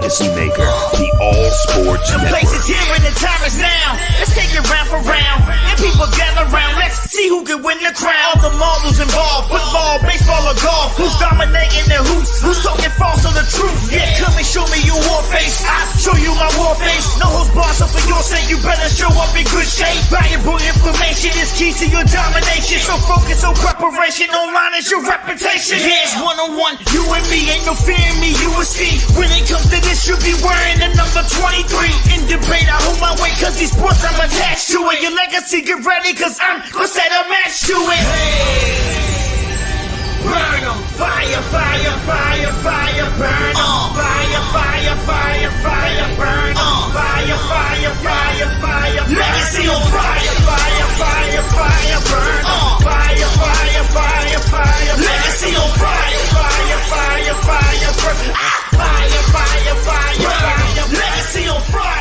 Legacy Maker, the All Sports The Network. place is here and the time is now. Let's take it round for round. And people gather round. Let's see who can win the crown. All the marbles involved. Football, baseball, or golf. Who's dominating the hoops? Who's talking false or the truth? Yeah, come and show me your war face. I'll show you my war face. No holds barred, so for your sake, you better show up in good shape. Valuable information is key to your domination. So focus on preparation. Online is your reputation. Yeah, it's one-on-one. You and me, ain't no fear in me. You will see. When it comes to this, you'll be wearing the number 23. In debate, I hold my weight, cause these sports I'm attached to it. Your legacy, get ready, cause I'm gonna set a match to it. Hey. Burn 'em. Fire, fire, fire, fire, burn 'em. Fire, fire, fire, fire, burn 'em. Fire, fire, fire, fire, legacy on fire, fire, fire, fire, burn 'em. Fire, fire, fire, fire, legacy on fire, fire, fire, fire, burn 'em. Fire, fire, fire, fire, legacy on fire.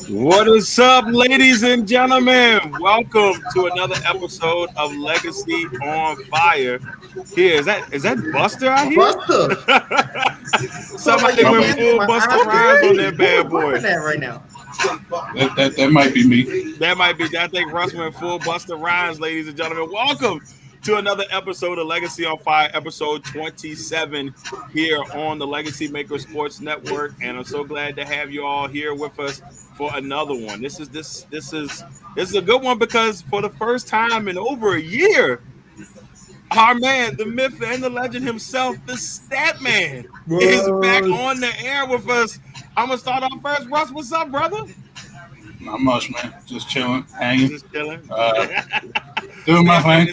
What is up, ladies and gentlemen? Welcome to another episode of Legacy on Fire. Here, is that Buster out here? Buster. Somebody went full Buster Rhymes on that bad boy. That right now. That might be me. That might be. I think Russ went full Buster Rhymes, ladies and gentlemen. Welcome to another episode of Legacy on Fire, episode 27 here on the Legacy Maker Sports Network, and I'm so glad to have you all here with us for another one. This is a good one because for the first time in over a year, our man, the myth and the legend himself, the Stat Man, is back on the air with us. I'm gonna start off first. Russ, what's up, brother? Not much, man. Just chilling, hanging. Just chilling. Doing my thing.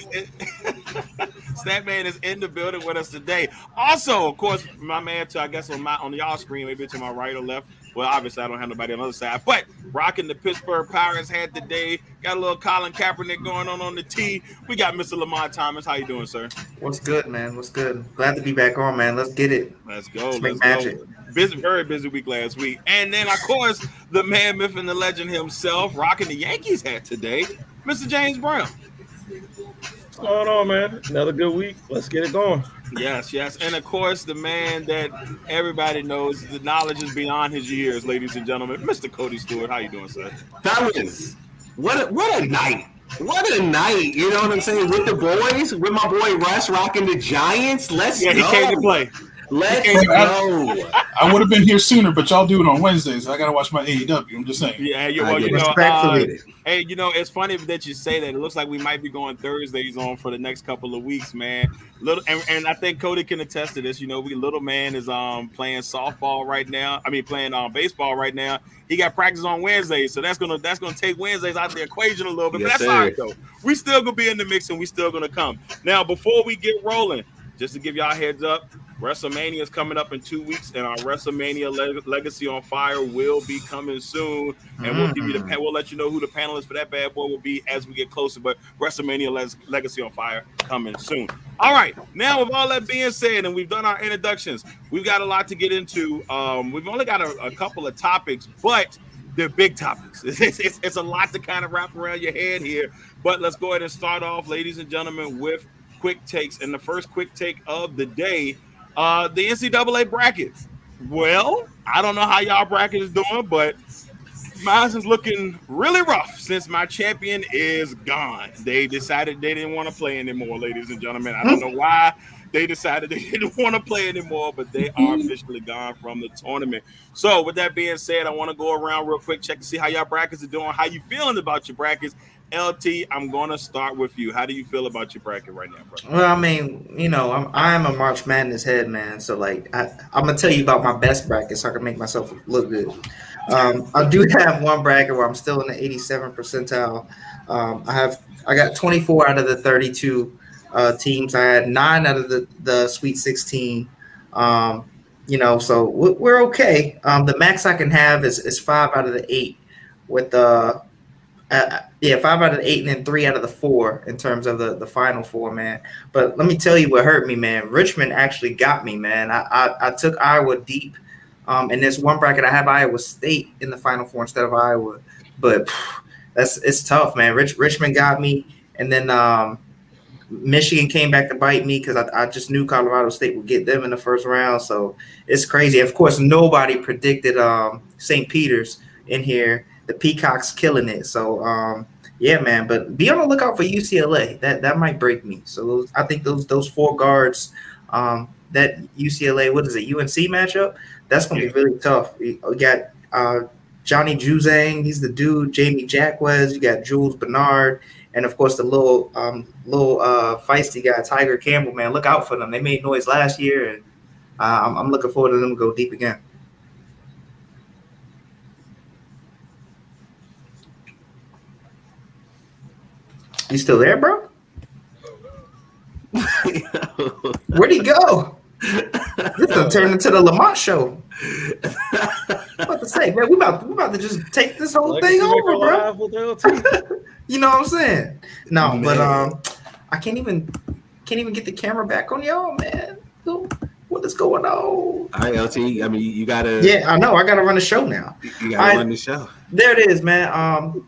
Statman is in the building with us today. Also, of course, my man on y'all screen, maybe to my right or left. Well, obviously, I don't have nobody on the other side, but rocking the Pittsburgh Pirates hat today. Got a little Colin Kaepernick going on the tee. We got Mr. Lamonte Thomas. How you doing, sir? What's good, man? What's good? Glad to be back on, man. Let's get it. Let's go. Let's magic. Go. Very busy week last week. And then, of course, the man, myth, and the legend himself, rocking the Yankees hat today, Mr. James Brown. What's going on, man? Another good week. Let's get it going. Yes. And, of course, the man that everybody knows, the knowledge is beyond his years, ladies and gentlemen, Mr. Cody Stewart. How you doing, sir? Fellas, what a night. What a night. You know what I'm saying? With the boys, with my boy Russ rocking the Giants. Let's go. He came to play. Let's go. I would have been here sooner, but y'all do it on Wednesdays. I got to watch my AEW. I'm just saying. Yeah, hey, it's funny that you say that. It looks like we might be going Thursdays on for the next couple of weeks, man. And I think Cody can attest to this. Little man is playing softball right now. Playing baseball right now. He got practice on Wednesdays, so that's gonna take Wednesdays out of the equation a little bit. Yes, but that's all right though. We still gonna be in the mix, and we still gonna come. Now, before we get rolling, just to give y'all a heads up, WrestleMania is coming up in 2 weeks, and our WrestleMania Legacy on Fire will be coming soon. And we'll give you we'll let you know who the panelists for that bad boy will be as we get closer. But WrestleMania Legacy on Fire coming soon. All right, now with all that being said, and we've done our introductions, we've got a lot to get into. We've only got a couple of topics, but they're big topics. It's a lot to kind of wrap around your head here. But let's go ahead and start off, ladies and gentlemen, with quick takes. And the first quick take of the day. The NCAA bracket. Well, I don't know how y'all bracket is doing, but mine is looking really rough since my champion is gone. They decided they didn't want to play anymore, ladies and gentlemen. I don't know why they decided they didn't want to play anymore, but they are officially gone from the tournament. So with that being said, I want to go around real quick, check to see how y'all brackets are doing, how you feeling about your brackets. LT, I'm going to start with you. How do you feel about your bracket right now, bro? Well, I am a March Madness head, man. So, I'm going to tell you about my best bracket so I can make myself look good. I do have one bracket where I'm still in the 87th percentile. I got 24 out of the 32 teams. I had 9 out of the Sweet 16. So we're okay. The max I can have is 5 out of the 8 with 5 out of the 8 and then 3 out of the 4 in terms of the final 4, man. But let me tell you what hurt me, man. Richmond actually got me, man. I took Iowa deep. In this one bracket, I have Iowa State in the final 4 instead of Iowa. But it's tough, man. Richmond got me. And then Michigan came back to bite me because I just knew Colorado State would get them in the first round. So it's crazy. Of course, nobody predicted St. Peter's in here. The Peacocks killing it. So yeah, man. But be on the lookout for UCLA. That might break me. So I think those 4 guards, that UCLA, what is it, UNC matchup? That's gonna be really tough. We got Johnny Juzang, he's the dude. Jamie Jacquez, you got Jules Bernard, and of course the little feisty guy Tiger Campbell. Man, look out for them. They made noise last year, and I'm looking forward to them to go deep again. You still there, bro? Where'd he go? This gonna turn into the Lamont show. I'm about to say, man, we about to just take this whole thing over, bro. You know what I'm saying? No, man. But I can't even get the camera back on y'all, man. What is going on? All right, LT. I mean, you gotta. Yeah, I know. I gotta run the show now. You gotta run the show. There it is, man.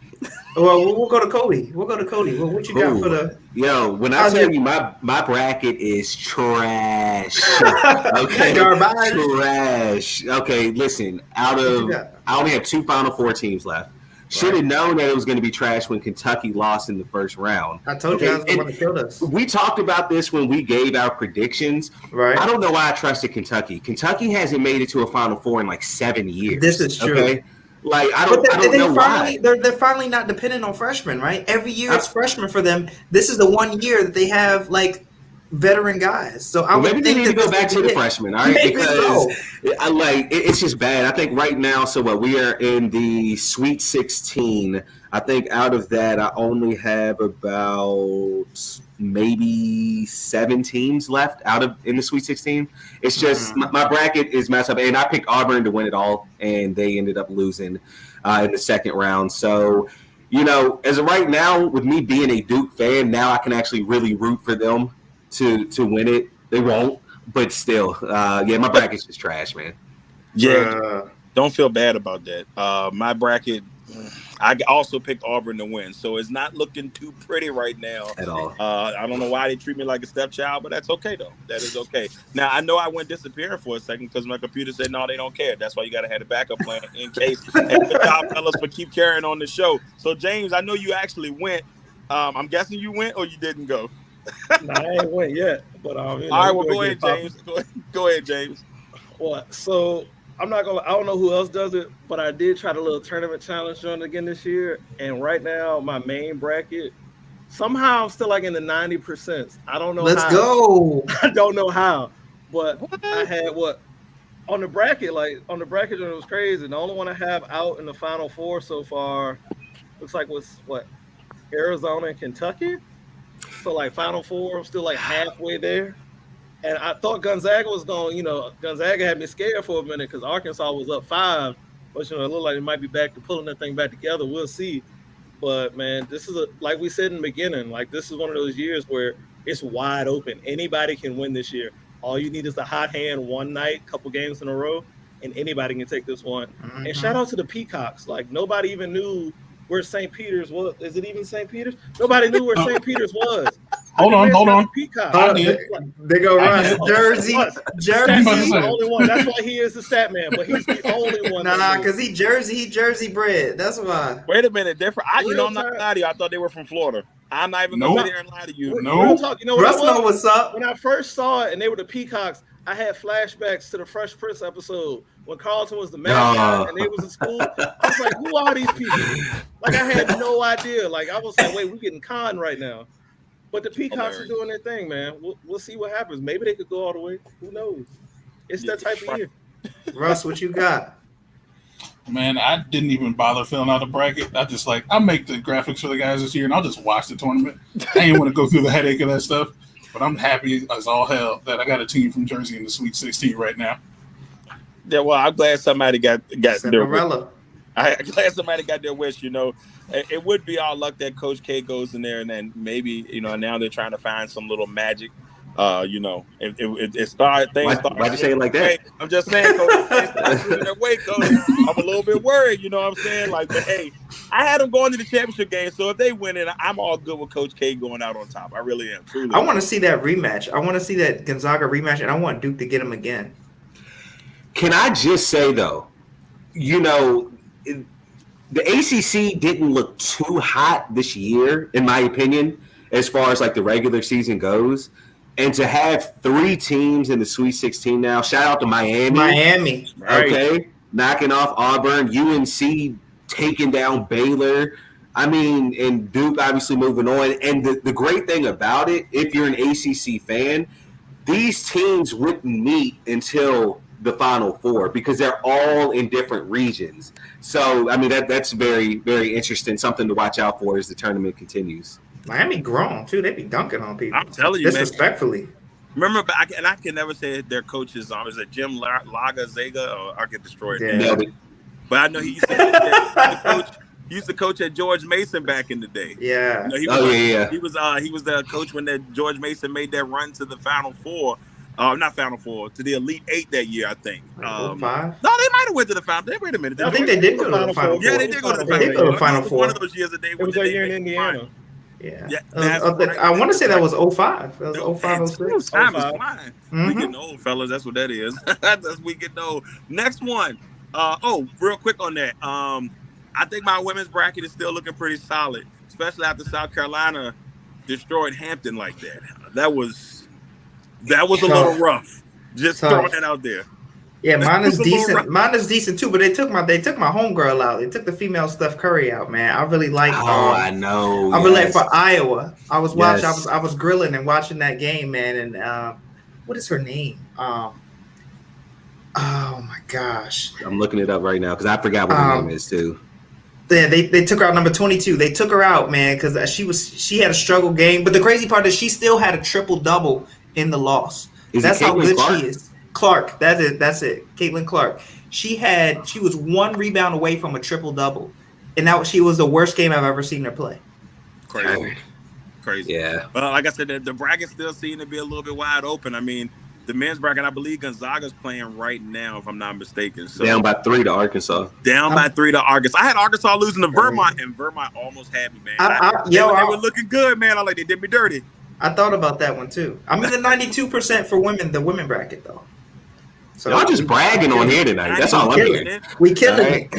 Well, we'll go to Cody. Well, what you got for the? Yo, when I tell you my bracket is trash. Okay, garbage. Trash. Okay, listen. I only have 2 Final Four teams left. Should have known that it was going to be trash when Kentucky lost in the first round. I told you I was the one that killed us. We talked about this when we gave our predictions. Right. I don't know why I trusted Kentucky. Kentucky hasn't made it to a Final Four in like 7 years. This is true. Okay? Like I don't know why. They're finally not dependent on freshmen, right? Every year it's freshmen for them. This is the one year that they have like veteran guys. So I would maybe they think need to go back to the freshmen, all right? Maybe because it's just bad. I think right now, we are in the Sweet 16. I think out of that, I only have about maybe 7 teams left in the Sweet 16. It's just my bracket is messed up, and I picked Auburn to win it all, and they ended up losing in the second round. So, as of right now, with me being a Duke fan, now I can actually really root for them to win it. They won't, but still, my bracket's just trash, man. Yeah, don't feel bad about that. My bracket, I also picked Auburn to win, so it's not looking too pretty right now at all. I don't know why they treat me like a stepchild, but that's okay though. That is okay. Now I know I went disappearing for a second because my computer said no, they don't care. That's why you got to have a backup plan in case. And good job, fellas, for keep carrying on the show. So James, I know you actually went. I'm guessing you went or you didn't go. No, I ain't went yet. But all right, well, go ahead, James. Go ahead, James. What? So I don't know who else does it, but I did try the little tournament challenge joint again this year. And right now, my main bracket, somehow I'm still like in the 90%. I don't know. Let's go. I don't know how, but I had on the bracket, it was crazy. The only one I have out in the Final Four so far looks like was Arizona and Kentucky. So like Final Four, I'm still like halfway there. And I thought Gonzaga was going, Gonzaga had me scared for a minute because Arkansas was up 5. But, it looked like it might be back to pulling that thing back together. We'll see. But, man, this is, like we said in the beginning, this is one of those years where it's wide open. Anybody can win this year. All you need is the hot hand one night, couple games in a row, and anybody can take this one. Mm-hmm. And shout out to the Peacocks. Nobody even knew where St. Peter's was. Is it even St. Peter's? Nobody knew where St. Peter's was. Hold on. Peacock. They go run Jersey. He's the only one. That's why he is the stat man, but he's the only one. Because he Jersey bred. That's why. Wait a minute, different. I'm not gonna lie to you. I thought they were from Florida. I'm not even gonna sit here and lie to you. No. Russ know what's up. When I first saw it and they were the Peacocks, I had flashbacks to the Fresh Prince episode when Carlton was the mascot and they was in school. I was like, who are these people? I had no idea. I was like, wait, we're getting conned right now. But the Peacocks are doing their thing, man. We'll see what happens. Maybe they could go all the way. Who knows? It's that type of year. Russ, what you got? Man, I didn't even bother filling out a bracket. I just I'll make the graphics for the guys this year, and I'll just watch the tournament. I ain't want to go through the headache of that stuff. But I'm happy as all hell that I got a team from Jersey in the Sweet 16 right now. Yeah, well, I'm glad somebody got Cinderella. I'm glad somebody got their wish. It would be our luck that Coach K goes in there, and then maybe now they're trying to find some little magic It started. Things started. Why'd you say it like that? I'm just saying, Coach. That way, Coach. I'm a little bit worried. You know what I'm saying? Like, but hey, I had them going to the championship game, so if they win it, I'm all good with Coach K going out on top. I really am. Truly. I want to see that rematch. I want to see that Gonzaga rematch, and I want Duke to get him again. Can I just say though, the ACC didn't look too hot this year, in my opinion, as far as like the regular season goes. And to have 3 teams in the Sweet 16 now, shout out to Miami. Okay, knocking off Auburn, UNC taking down Baylor. I mean, and Duke obviously moving on. And the great thing about it, if you're an ACC fan, these teams wouldn't meet until the Final Four because they're all in different regions. So, I mean, that's very, very interesting, something to watch out for as the tournament continues. Miami grown, too. They be dunking on people. I'm telling you, disrespectfully. Man. Remember, and I can never say their coach's is it Jim Laga Zega, or I'll get destroyed. Yeah. But I know he used to coach at George Mason back in the day. Yeah. He was the coach when that George Mason made that run to the Final Four. Not Final Four, to the Elite Eight that year, I think. 5? No, they might have went to the Final. Wait a minute. I think they did go to the Final Four. Yeah, they did go to the Final Four. They did go to the Final Four. One of those years that they went to the Indiana. Yeah. I want to say that was 05. That was 05, 06. Time is flying. We getting old, fellas. That's what that is. We getting old. Next one. Real quick on that. I think my women's bracket is still looking pretty solid, especially after South Carolina destroyed Hampton like that. That was a little rough. Just throwing that out there. Yeah, mine is decent. Mine is decent too, but they took my homegirl out. They took the female Steph Curry out, man. I really like. I know. I really like for Iowa. I was watching. I was grilling and watching that game, man. And what is her name? Oh my gosh. I'm looking it up right now because I forgot what her name is too. Yeah, they took her out number 22. They took her out, man, because she had a struggle game. But the crazy part is she still had a triple-double in the loss. That's how good she is. Clark, that's it. Caitlin Clark. She was 1 rebound away from a triple-double. And she was the worst game I've ever seen her play. Crazy. Yeah. Well, like I said, the bracket still seems to be a little bit wide open. I mean, the men's bracket, I believe Gonzaga's playing right now, if I'm not mistaken. So down by 3 to Arkansas. By 3 to Arkansas. I had Arkansas losing to Vermont, and Vermont almost had me, man. They were looking good, man. They did me dirty. I thought about that one too. I'm in the 92% for women, the women bracket though. So y'all just bragging on here tonight. That's all I'm doing. We killing it.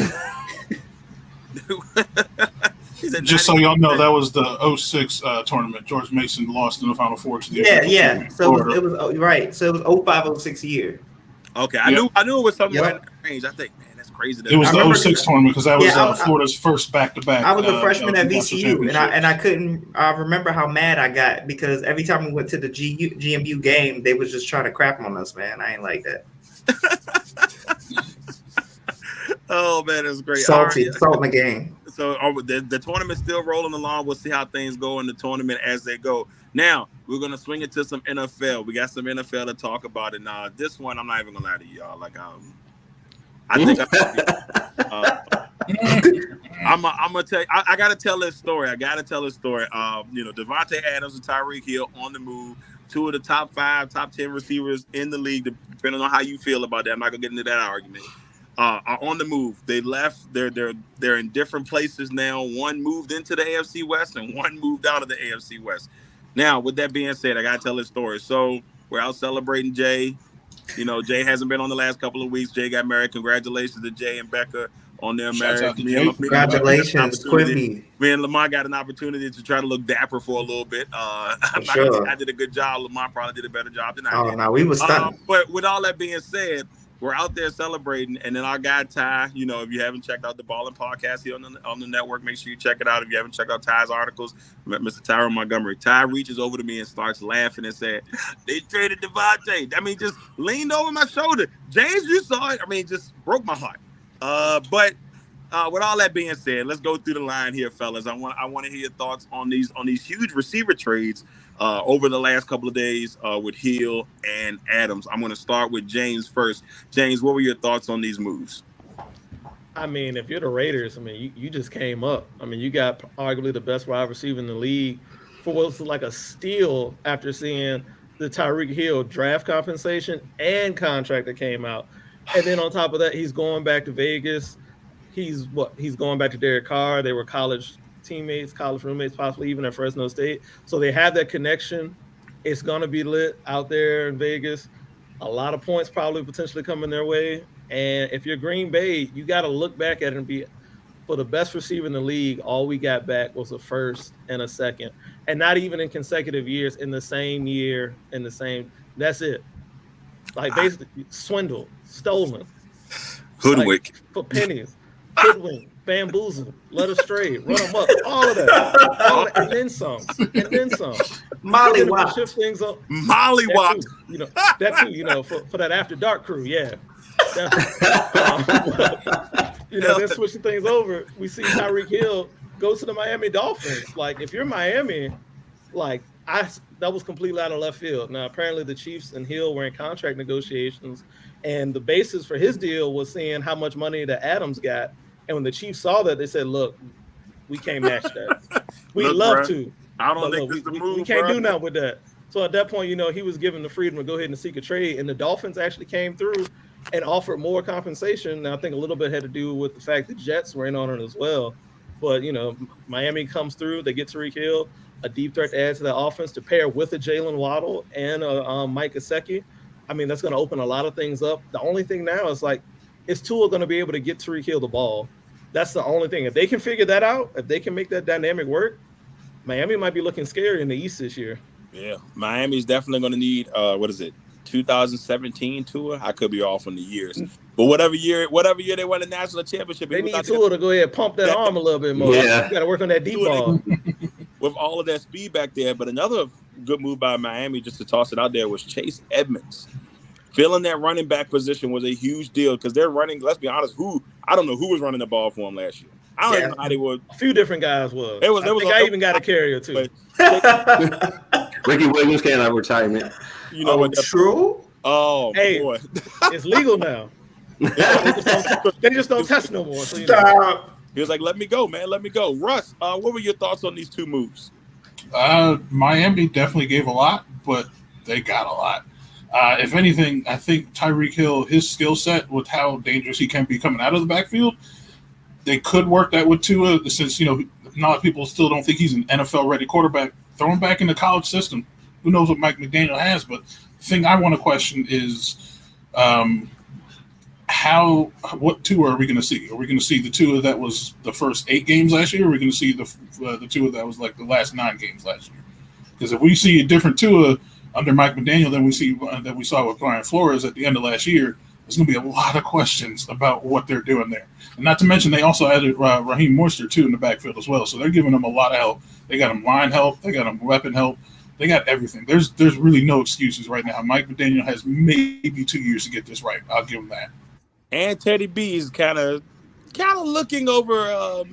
Just so y'all know, that was the 06 tournament. George Mason lost in the Final Four to the yeah. So it was right. So it was 05, 06 year. Okay, I knew it was something right in that range. I think, man, that's crazy. It was the 06 tournament because that was Florida's first back-to-back. I was a freshman at VCU, and I couldn't. I remember how mad I got because every time we went to the GMU game, they was just trying to crap on us, man. I ain't like that. Oh man, it's great. Salt in the game. So the tournament's still rolling along. We'll see how things go in the tournament as they go. Now we're gonna swing it to some NFL. We got some NFL to talk about, and this one I'm not even gonna lie to y'all. I think I'm gonna tell you. I gotta tell this story. Devontae Adams and Tyreek Hill on the move. 2 of the top 5, top 10 receivers in the league, depending on how you feel about that. I'm not gonna get into that argument. Are on the move. They left. They're in different places now. One moved into the AFC West and one moved out of the AFC West. Now, with that being said, I gotta tell this story. So we're out celebrating Jay. Jay hasn't been on the last couple of weeks. Jay got married. Congratulations to Jay and Becca on their marriage. Congratulations, Quimby. Me and Lamar got an opportunity to try to look dapper for a little bit. I'm not gonna say I did a good job. Lamar probably did a better job than I did. No, we was stunning. But with all that being said, we're out there celebrating, and then our guy Ty, if you haven't checked out the Ballin' Podcast here on the network, make sure you check it out. If you haven't checked out Ty's articles, Mr. Tyrone Montgomery, Ty reaches over to me and starts laughing and said, "They traded Devontae." I mean, just leaned over my shoulder. James, you saw it. I mean, just broke my heart. But with all that being said, let's go through the line here, fellas. I want to hear your thoughts on these huge receiver trades over the last couple of days with Hill and Adams. I'm going to start with James first. James, what were your thoughts on these moves? I mean, if you're the Raiders, I mean, you just came up. I mean, you got arguably the best wide receiver in the league for what's like a steal after seeing the Tyreek Hill draft compensation and contract that came out. And then on top of that, he's going back to Vegas. He's going back to Derek Carr. They were college teammates, college roommates, possibly even at Fresno State. So they have that connection. It's going to be lit out there in Vegas. A lot of points probably potentially coming their way. And if you're Green Bay, you got to look back at it and be, for the best receiver in the league, all we got back was a first and a second. And not even in consecutive years, in the same year, that's it. Like basically swindled, stolen. Hoodwick. Like, for pennies. Hoodwink, bamboozle, led astray, run them up, all of that. And then some. Mollywop. Shift things up. Mollywop. That too, for that After Dark crew, yeah. Then switching things over, we see Tyreek Hill go to the Miami Dolphins. Like, if you're Miami, like, that was completely out of left field. Now, apparently the Chiefs and Hill were in contract negotiations, and the basis for his deal was seeing how much money that Adams got. And when the Chiefs saw that, they said, look, we can't match that. We love to. I don't think it's the move. We can't do nothing with that. So at that point, he was given the freedom to go ahead and seek a trade. And the Dolphins actually came through and offered more compensation. Now, I think a little bit had to do with the fact the Jets were in on it as well. But, Miami comes through. They get Tyreek Hill, a deep threat to add to the offense to pair with a Jalen Waddle and a Mike Gesicki. I mean, that's going to open a lot of things up. The only thing now is, like, is Tua going to be able to get Tyreek Hill the ball? That's the only thing. If they can figure that out, if they can make that dynamic work, Miami might be looking scary in the East this year. Yeah, Miami's definitely going to need, 2017 Tua? I could be off on the years. But whatever year they won the national championship. They need Tua to go ahead and pump that arm a little bit more. Yeah. You got to work on that deep ball. With all of that speed back there. But another good move by Miami, just to toss it out there, was Chase Edmonds. Filling that running back position was a huge deal because they're running, let's be honest, I don't know who was running the ball for them last year. I don't even know how they were. A few different guys was. I even got a carrier too. Ricky Williams can't have retirement. True? Oh, hey, boy. It's legal now. They just don't test no more. So, Stop. He was like, let me go, man. Let me go. Russ, what were your thoughts on these two moves? Miami definitely gave a lot, but they got a lot. If anything, I think Tyreek Hill, his skill set with how dangerous he can be coming out of the backfield, they could work that with Tua since, a lot of people still don't think he's an NFL-ready quarterback. Throw him back in the college system. Who knows what Mike McDaniel has, but the thing I want to question is what Tua are we going to see? Are we going to see the Tua that was the first 8 games last year, or are we going to see the Tua that was like the last 9 games last year? Because if we see a different Tua under Mike McDaniel than we saw with Brian Flores at the end of last year, there's going to be a lot of questions about what they're doing there. And not to mention, they also added Raheem Mostert, too, in the backfield as well. So they're giving them a lot of help. They got him line help. They got him weapon help. They got everything. There's really no excuses right now. Mike McDaniel has maybe 2 years to get this right. I'll give him that. And Teddy B is kind of looking over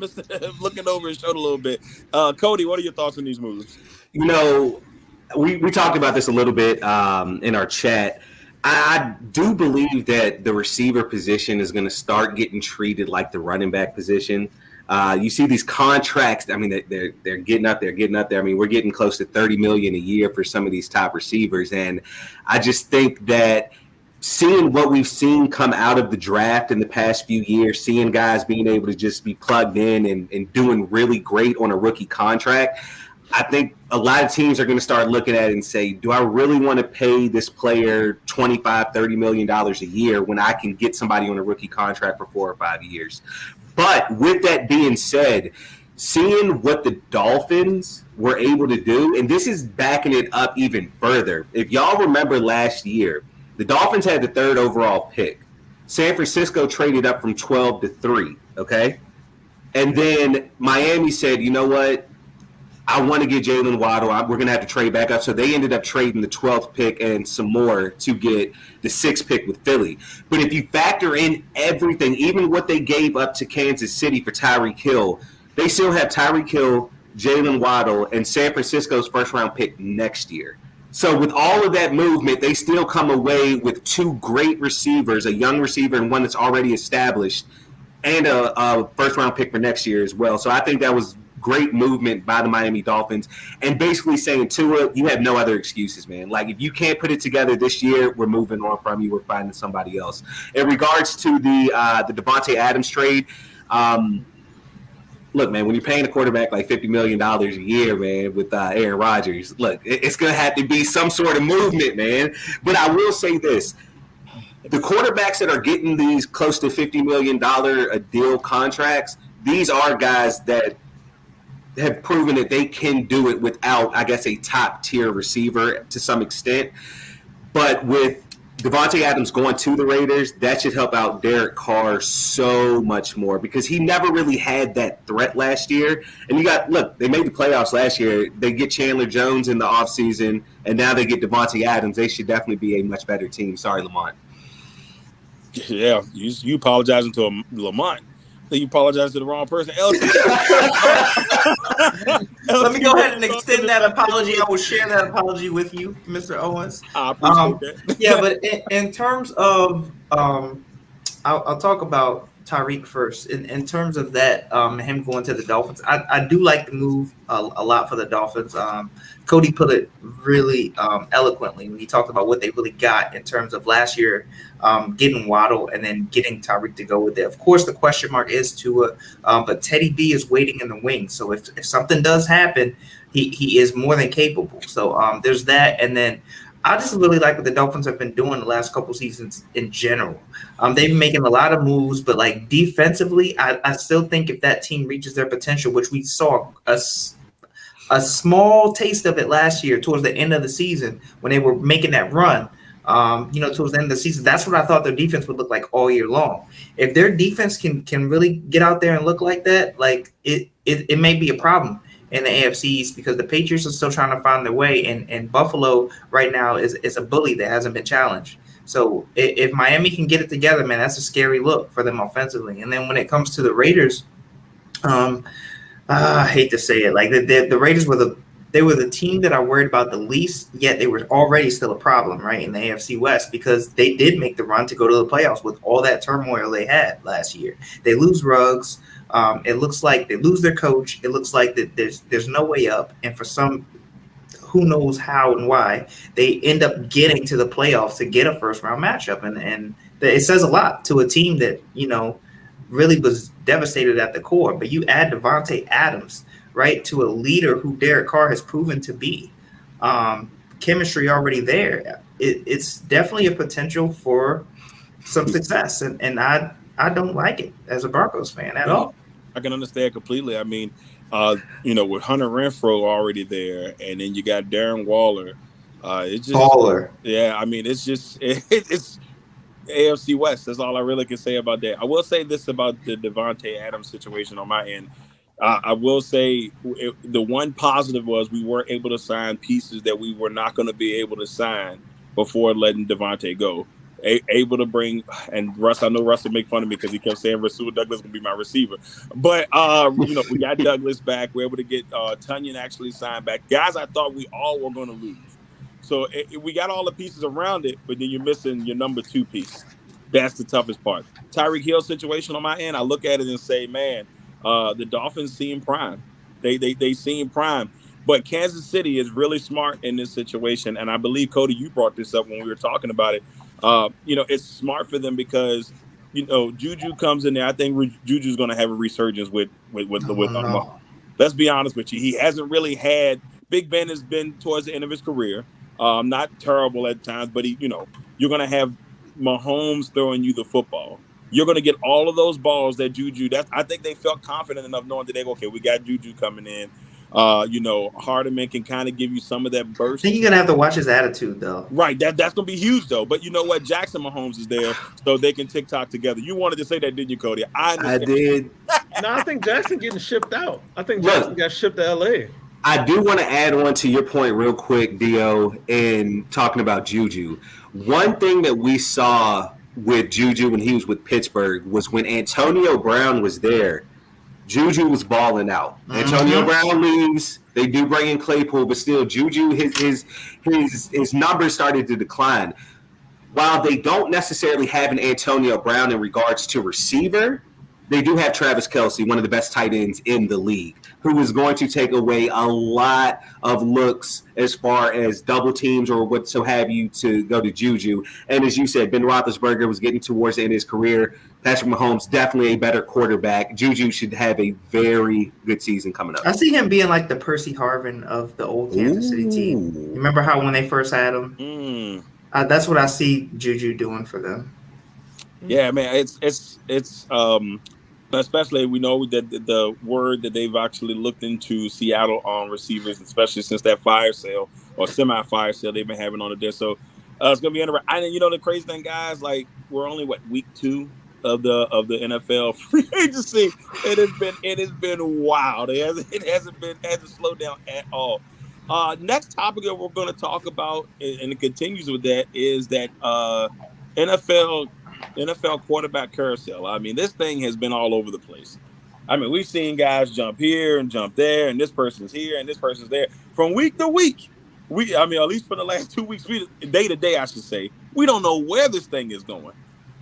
looking over his shoulder a little bit. Cody, what are your thoughts on these moves? We talked about this a little bit in our chat. I do believe that the receiver position is going to start getting treated like the running back position. You see these contracts. I mean, they're getting up there. I mean, we're getting close to $30 million a year for some of these top receivers, and I just think that seeing what we've seen come out of the draft in the past few years, seeing guys being able to just be plugged in and doing really great on a rookie contract, I think a lot of teams are going to start looking at it and say, do I really want to pay this player $25, $30 million a year when I can get somebody on a rookie contract for 4 or 5 years? But with that being said, seeing what the Dolphins were able to do, and this is backing it up even further. If y'all remember last year, the Dolphins had the 3rd overall pick. San Francisco traded up from 12 to 3, okay? And then Miami said, you know what? I want to get Jalen Waddle. We're going to have to trade back up. So they ended up trading the 12th pick and some more to get the 6th pick with Philly. But if you factor in everything, even what they gave up to Kansas City for Tyreek Hill, they still have Tyreek Hill, Jalen Waddle, and San Francisco's first-round pick next year. So with all of that movement, they still come away with 2 great receivers, a young receiver and one that's already established, and a first-round pick for next year as well. So I think that was great movement by the Miami Dolphins, and basically saying, Tua, you have no other excuses, man. Like, if you can't put it together this year, we're moving on from you. We're finding somebody else. In regards to the Davante Adams trade, look, man, when you're paying a quarterback like $50 million a year, man, with Aaron Rodgers, look, it's going to have to be some sort of movement, man. But I will say this. The quarterbacks that are getting these close to $50 million a deal contracts, these are guys that have proven that they can do it without, I guess, a top-tier receiver to some extent. But with Davante Adams going to the Raiders, that should help out Derek Carr so much more because he never really had that threat last year. And they made the playoffs last year. They get Chandler Jones in the offseason, and now they get Davante Adams. They should definitely be a much better team. Sorry, Lamont. Yeah, you apologizing to Lamont. You apologize to the wrong person. Let me go ahead and extend that apology. I will share that apology with you, Mr. Owens. I appreciate that. Yeah, but in terms of, I'll talk about Tyreek first. In terms of that, him going to the Dolphins, I do like the move a lot for the Dolphins. Cody put it really eloquently when he talked about what they really got in terms of last year, getting Waddle and then getting Tyreek to go with it. Of course, the question mark is Tua, but Teddy B is waiting in the wings. So if something does happen, he is more than capable. So there's that. And then I just really like what the Dolphins have been doing the last couple seasons in general. They've been making a lot of moves, but like defensively, I still think if that team reaches their potential, which we saw a small taste of it last year towards the end of the season when they were making that run, towards the end of the season, that's what I thought their defense would look like all year long. If their defense can really get out there and look like that, like it may be a problem in the AFC East because the Patriots are still trying to find their way, and Buffalo right now is a bully that hasn't been challenged. So if Miami can get it together, man, that's a scary look for them offensively. And then when it comes to the Raiders, I hate to say it, like the Raiders were the team that I worried about the least, yet they were already still a problem, right, in the AFC West because they did make the run to go to the playoffs with all that turmoil they had last year. They lose Ruggs. It looks like they lose their coach. It looks like that there's no way up. And for some, who knows how and why, they end up getting to the playoffs to get a first-round matchup. And it says a lot to a team that, really was devastated at the core. But you add Davante Adams, right, to a leader who Derek Carr has proven to be. Chemistry already there. It's definitely a potential for some success. And I don't like it as a Broncos fan at all. I can understand completely. I mean, with Hunter Renfrow already there, and then you got Darren Waller. It's just Waller. Yeah, I mean, it's just it's AFC West. That's all I really can say about that. I will say this about the Davante Adams situation on my end. I will say the one positive was we were able to sign pieces that we were not going to be able to sign before letting Davante go. Able to bring, and Russ, I know Russ will make fun of me because he kept saying Rasul Douglas going to be my receiver. But, we got Douglas back. We're able to get Tunyon actually signed back. Guys I thought we all were going to lose. So we got all the pieces around it, but then you're missing your number 2 piece. That's the toughest part. Tyreek Hill situation on my end, I look at it and say, man, the Dolphins seem prime. They seem prime. But Kansas City is really smart in this situation. And I believe, Cody, you brought this up when we were talking about it. It's smart for them because, Juju comes in there. I think Juju's going to have a resurgence with Let's be honest with you. He hasn't really had – Big Ben has been towards the end of his career. Not terrible at times, but you're going to have Mahomes throwing you the football. You're going to get all of those balls that Juju – I think they felt confident enough knowing that we got Juju coming in. Hardeman can kind of give you some of that burst. I think you're gonna have to watch his attitude, though. Right, that's gonna be huge, though. But you know what? Jackson Mahomes is there, so they can TikTok together. You wanted to say that, didn't you, Cody? I did. No, I think Jackson getting shipped out. I think Jackson got shipped to LA. I do want to add on to your point real quick, Dio, in talking about Juju. One thing that we saw with Juju when he was with Pittsburgh was when Antonio Brown was there, Juju was balling out. Antonio Brown leaves. They do bring in Claypool, but still, Juju, his numbers started to decline. While they don't necessarily have an Antonio Brown in regards to receiver, they do have Travis Kelce, one of the best tight ends in the league. who is going to take away a lot of looks as far as double teams or what so have you to go to Juju. And as you said, Ben Roethlisberger was getting towards the end of his career. Patrick Mahomes, definitely a better quarterback. Juju should have a very good season coming up. I see him being like the Percy Harvin of the old Kansas City team. Remember how when they first had him? That's what I see Juju doing for them. Yeah, man, it's especially we know that the word that they've actually looked into Seattle on receivers, especially since that fire sale or semi-fire sale they've been having on it there. So it's gonna be interesting. And the crazy thing, guys, like we're only week 2 of the NFL free agency. It has been wild. It hasn't slowed down at all. Next topic that we're going to talk about, and it continues with that, is that NFL quarterback carousel. I mean, this thing has been all over the place. I mean, we've seen guys jump here and jump there, and this person's here and this person's there from week to week. At least for the last 2 weeks, day to day, I should say, we don't know where this thing is going.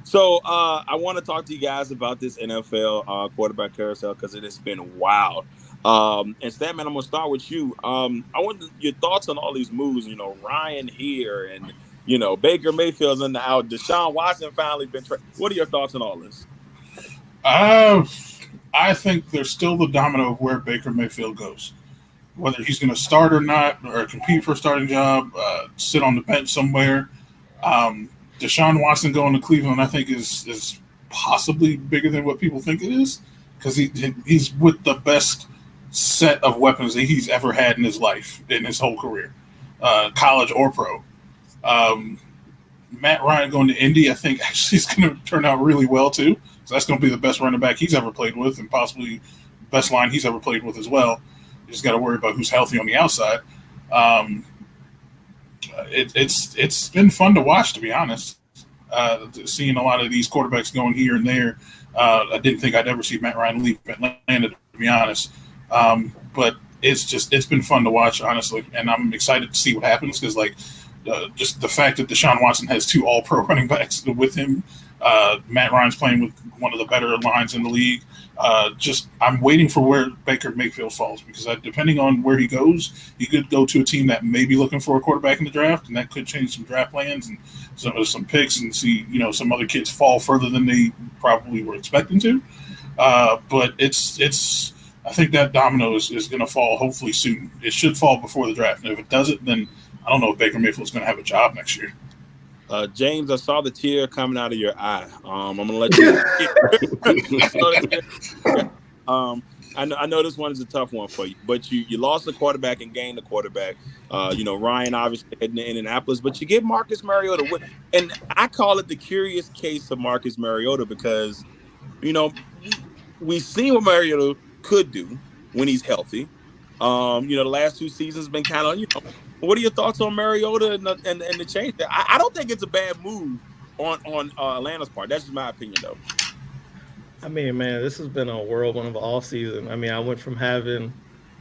So I want to talk to you guys about this NFL quarterback carousel because it has been wild. And Statman, I'm going to start with you. I want your thoughts on all these moves. Ryan here and Baker Mayfield's in the out. Deshaun Watson finally been traded. What are your thoughts on all this? I think there's still the domino of where Baker Mayfield goes. Whether he's going to start or not, or compete for a starting job, sit on the bench somewhere. Deshaun Watson going to Cleveland, I think, is possibly bigger than what people think it is because he's with the best set of weapons that he's ever had in his life, in his whole career, college or pro. Matt Ryan going to Indy, I think actually is going to turn out really well too. So that's going to be the best running back he's ever played with, and possibly best line he's ever played with as well. You just got to worry about who's healthy on the outside. It's been fun to watch, to be honest. Seeing a lot of these quarterbacks going here and there. I didn't think I'd ever see Matt Ryan leave Atlanta, to be honest. But it's been fun to watch, honestly, and I'm excited to see what happens because just the fact that Deshaun Watson has 2 all-pro running backs with him. Matt Ryan's playing with one of the better lines in the league. I'm waiting for where Baker Mayfield falls because depending on where he goes, he could go to a team that may be looking for a quarterback in the draft, and that could change some draft plans and some picks and see some other kids fall further than they probably were expecting to. But I think that domino is going to fall hopefully soon. It should fall before the draft, and if it doesn't, then I don't know if Baker Mayfield's going to have a job next year. James, I saw the tear coming out of your eye. I'm going to let you. I know this one is a tough one for you, but you lost the quarterback and gained the quarterback. Ryan obviously heading to Indianapolis, but you get Marcus Mariota. And I call it the curious case of Marcus Mariota because, we've seen what Mariota could do when he's healthy. The last 2 seasons been kind of, what are your thoughts on Mariota and the change there? I don't think it's a bad move on Atlanta's part. That's just my opinion, though. I mean, man, this has been a whirlwind of an offseason. I mean, I went from having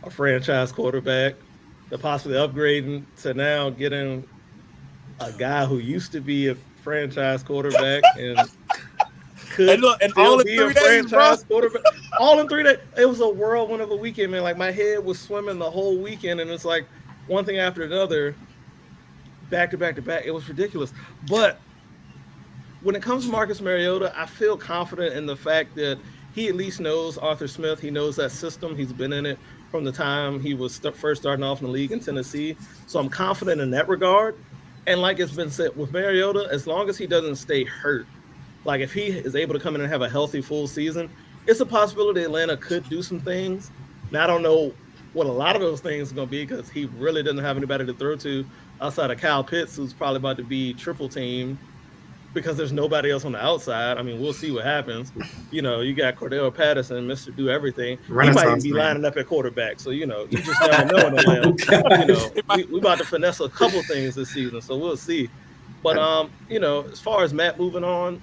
a franchise quarterback to possibly upgrading to now getting a guy who used to be a franchise quarterback and could all in be 3 a days, franchise quarterback. All in 3 days. It was a whirlwind of a weekend, man. Like, my head was swimming the whole weekend, and it's like one thing after another, back to back to back. It was ridiculous. But when it comes to Marcus Mariota, I feel confident in the fact that he at least knows Arthur Smith. He knows that system. He's been in it from the time he was first starting off in the league in Tennessee. So I'm confident in that regard. And like it's been said with Mariota, as long as he doesn't stay hurt, like if he is able to come in and have a healthy full season, it's a possibility Atlanta could do some things. Now, I don't know what a lot of those things are going to be because he really doesn't have anybody to throw to outside of Kyle Pitts, who's probably about to be triple teamed because there's nobody else on the outside. I mean, we'll see what happens. You got Cordell Patterson, Mr. Do Everything. He might even be lining up at quarterback. So, you just never know in Atlanta. We about to finesse a couple things this season, so we'll see. But, as far as Matt moving on,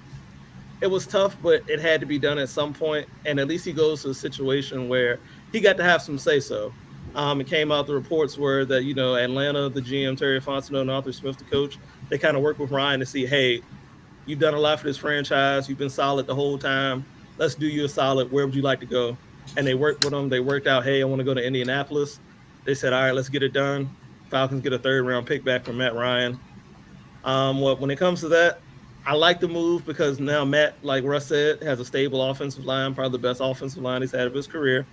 it was tough, but it had to be done at some point. And at least he goes to a situation where he got to have some say-so. It came out the reports were that, Atlanta, the GM, Terry Fontenot, and Arthur Smith, the coach, they kind of worked with Ryan to see, hey, you've done a lot for this franchise. You've been solid the whole time. Let's do you a solid. Where would you like to go? and they worked with him. They worked out, hey, I want to go to Indianapolis. They said, all right, let's get it done. Falcons get a 3rd-round pick back from Matt Ryan. When it comes to that, I like the move because now Matt, like Russ said, has a stable offensive line, probably the best offensive line he's had of his career.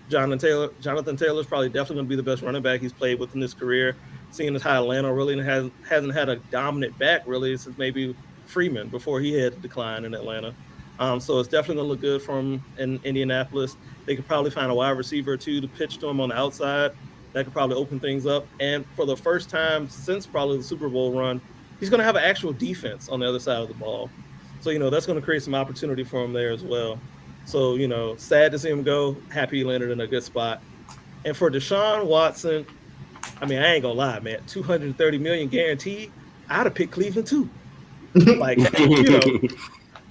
Jonathan Taylor's probably definitely going to be the best running back he's played with in his career, seeing as how Atlanta really hasn't had a dominant back really since maybe Freeman before he had to decline in Atlanta. So it's definitely going to look good for him in Indianapolis. They could probably find a wide receiver or two to pitch to him on the outside. That could probably open things up. And for the first time since probably the Super Bowl run, he's going to have an actual defense on the other side of the ball. So, that's going to create some opportunity for him there as well. So, sad to see him go. Happy he landed in a good spot. And for Deshaun Watson, I mean, I ain't going to lie, man. $230 million guaranteed. I'd have picked Cleveland too. Like,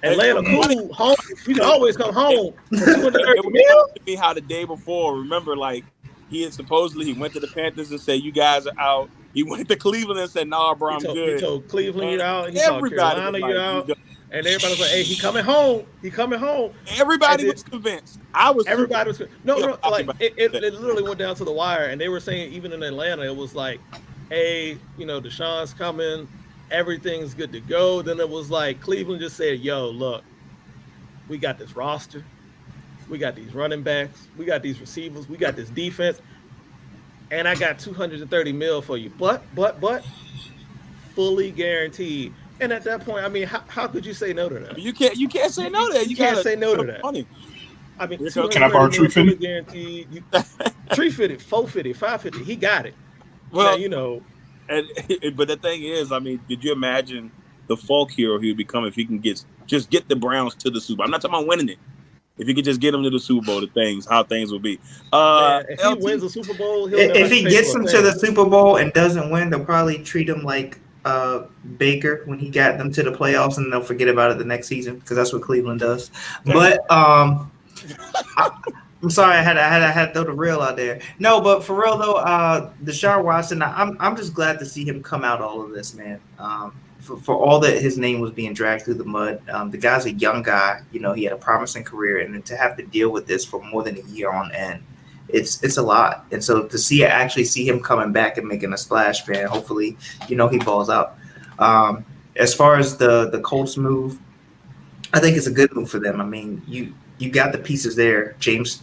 Atlanta, cool, home. You can always come home for $230 million. How the day before, remember, like, he went to the Panthers and said, you guys are out. He went to Cleveland and said, nah, bro, I'm good. He told Cleveland you're out. He told Carolina you're out. And everybody was like, hey, he coming home. He coming home. Everybody was convinced. Everybody was no, like it literally went down to the wire. And they were saying even in Atlanta, it was like, hey, Deshaun's coming. Everything's good to go. Then it was like Cleveland just said, yo, look, we got this roster. We got these running backs. We got these receivers. We got this defense. And I got $230 million for you. But fully guaranteed. And at that point, I mean, how could you say no to that? You can't say no to that. You can't say no to that. Money. I mean, can I borrow tree fitting? Guaranteed. Tree fitted, 450, 550. He got it. Well, now, but the thing is, I mean, did you imagine the folk hero he would become if he can get the Browns to the Super Bowl? I'm not talking about winning it. If he could just get them to the Super Bowl, how things will be. If he wins the Super Bowl, if he gets them to the Super Bowl and doesn't win, they'll probably treat him like Baker when he got them to the playoffs, and they'll forget about it the next season because that's what Cleveland does. But I'm sorry, I had to throw the real out there. No, but for real though, Deshaun Watson, I'm just glad to see him come out all of this, man. For all that his name was being dragged through the mud, the guy's a young guy. He had a promising career, and to have to deal with this for more than a year on end, it's a lot. And so to see him coming back and making a splash, man, hopefully, he balls out. As far as the Colts move, I think it's a good move for them. I mean, you got the pieces there. James,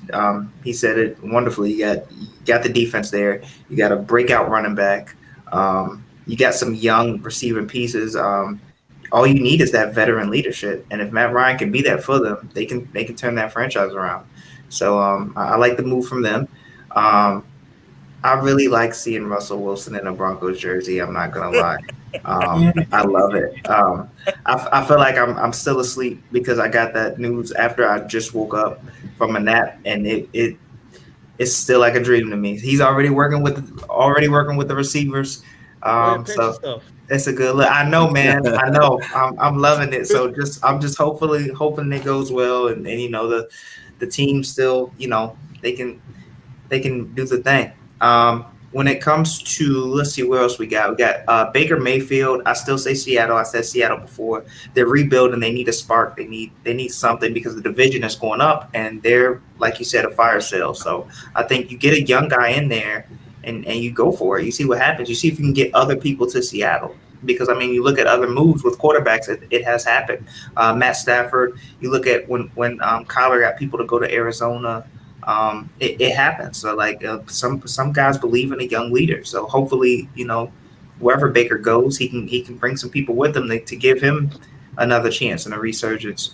he said it wonderfully. You got the defense there. You got a breakout running back. You got some young receiving pieces. All you need is that veteran leadership. And if Matt Ryan can be that for them, they can turn that franchise around. So I like the move from them. I really like seeing Russell Wilson in a Broncos jersey. I'm not gonna lie. I love it. I feel like I'm still asleep because I got that news after I just woke up from a nap, and it's still like a dream to me. He's already working with the receivers. So it's a good look. I know, man. I know. I'm loving it. So I'm just hoping it goes well, and the team still, they can do the thing. When it comes to, let's see, where else we got? We got Baker Mayfield. I still say Seattle. I said Seattle before. They're rebuilding. They need a spark. They need something because the division is going up, and they're, like you said, a fire sale. So I think you get a young guy in there, and you go for it. You see what happens. You see if you can get other people to Seattle. Because, I mean, you look at other moves with quarterbacks, it has happened. Matt Stafford, you look at when Kyler got people to go to Arizona, it happens. So, like, some guys believe in a young leader. So, hopefully, wherever Baker goes, he can bring some people with him to give him another chance and a resurgence.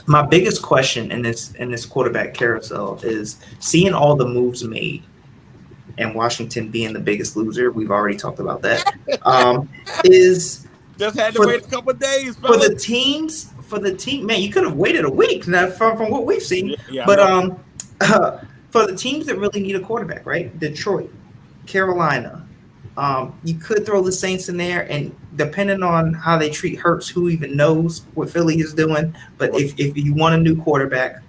My biggest question in this quarterback carousel is seeing all the moves made and Washington being the biggest loser. We've already talked about that. Is just had to wait a couple of days for the team. Man, you could have waited a week now from what we've seen. Yeah, but for the teams that really need a quarterback, right? Detroit, Carolina. You could throw the Saints in there, and depending on how they treat Hurts, who even knows what Philly is doing. But if you want a new quarterback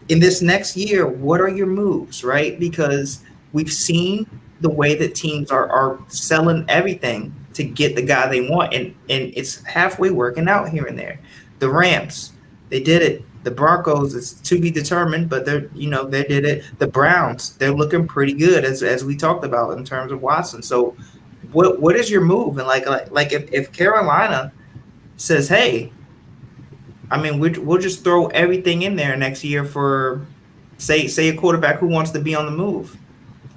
in this next year, what are your moves, right? Because we've seen the way that teams are selling everything to get the guy they want, and it's halfway working out here and there. The Rams, they did it The Broncos is to be determined, but they did it. The Browns, they're looking pretty good as we talked about in terms of Watson. So what is your move? And like if Carolina says, hey, I mean, we'll just throw everything in there next year for say a quarterback who wants to be on the move.